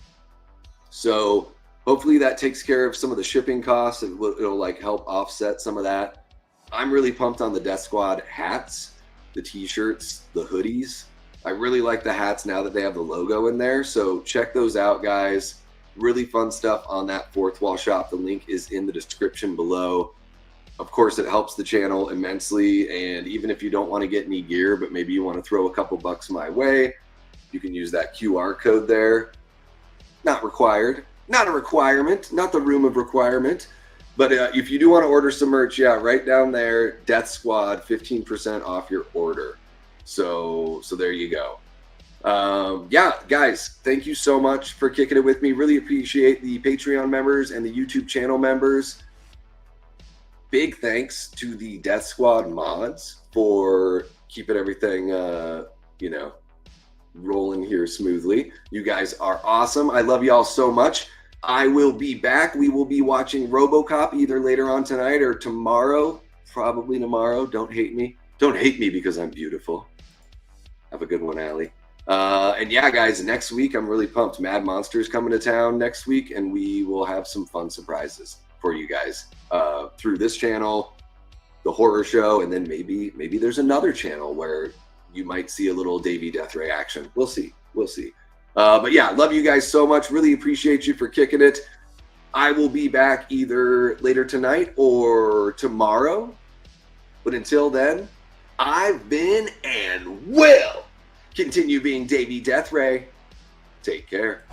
So hopefully that takes care of some of the shipping costs, and it'll like help offset some of that. I'm really pumped on the Death Squad hats, the t-shirts, the hoodies. I really like the hats now that they have the logo in there. So check those out, guys. Really fun stuff on that Fourth Wall shop. The link is in the description below. Of course, it helps the channel immensely, and even if you don't want to get any gear, but maybe you want to throw a couple bucks my way, you can use that QR code there. Not required, not a requirement, not the room of requirement, but if you do want to order some merch, yeah, right down there, Death Squad, 15% off your order. So there you go. Yeah, guys, thank you so much for kicking it with me. Really appreciate the Patreon members and the YouTube channel members. Big thanks to the Death Squad mods for keeping everything, rolling here smoothly. You guys are awesome. I love y'all so much. I will be back. We will be watching RoboCop either later on tonight or tomorrow. Probably tomorrow. Don't hate me. Don't hate me because I'm beautiful. Have a good one, Allie. And yeah, guys, next week I'm really pumped. Mad Monster's coming to town next week, and we will have some fun surprises for you guys through this channel, the horror show, and then maybe there's another channel where you might see a little Davey Death Ray action. We'll see. But yeah, love you guys so much. Really appreciate you for kicking it. I will be back either later tonight or tomorrow. But until then, I've been and will continue being Davey Death Ray. Take care.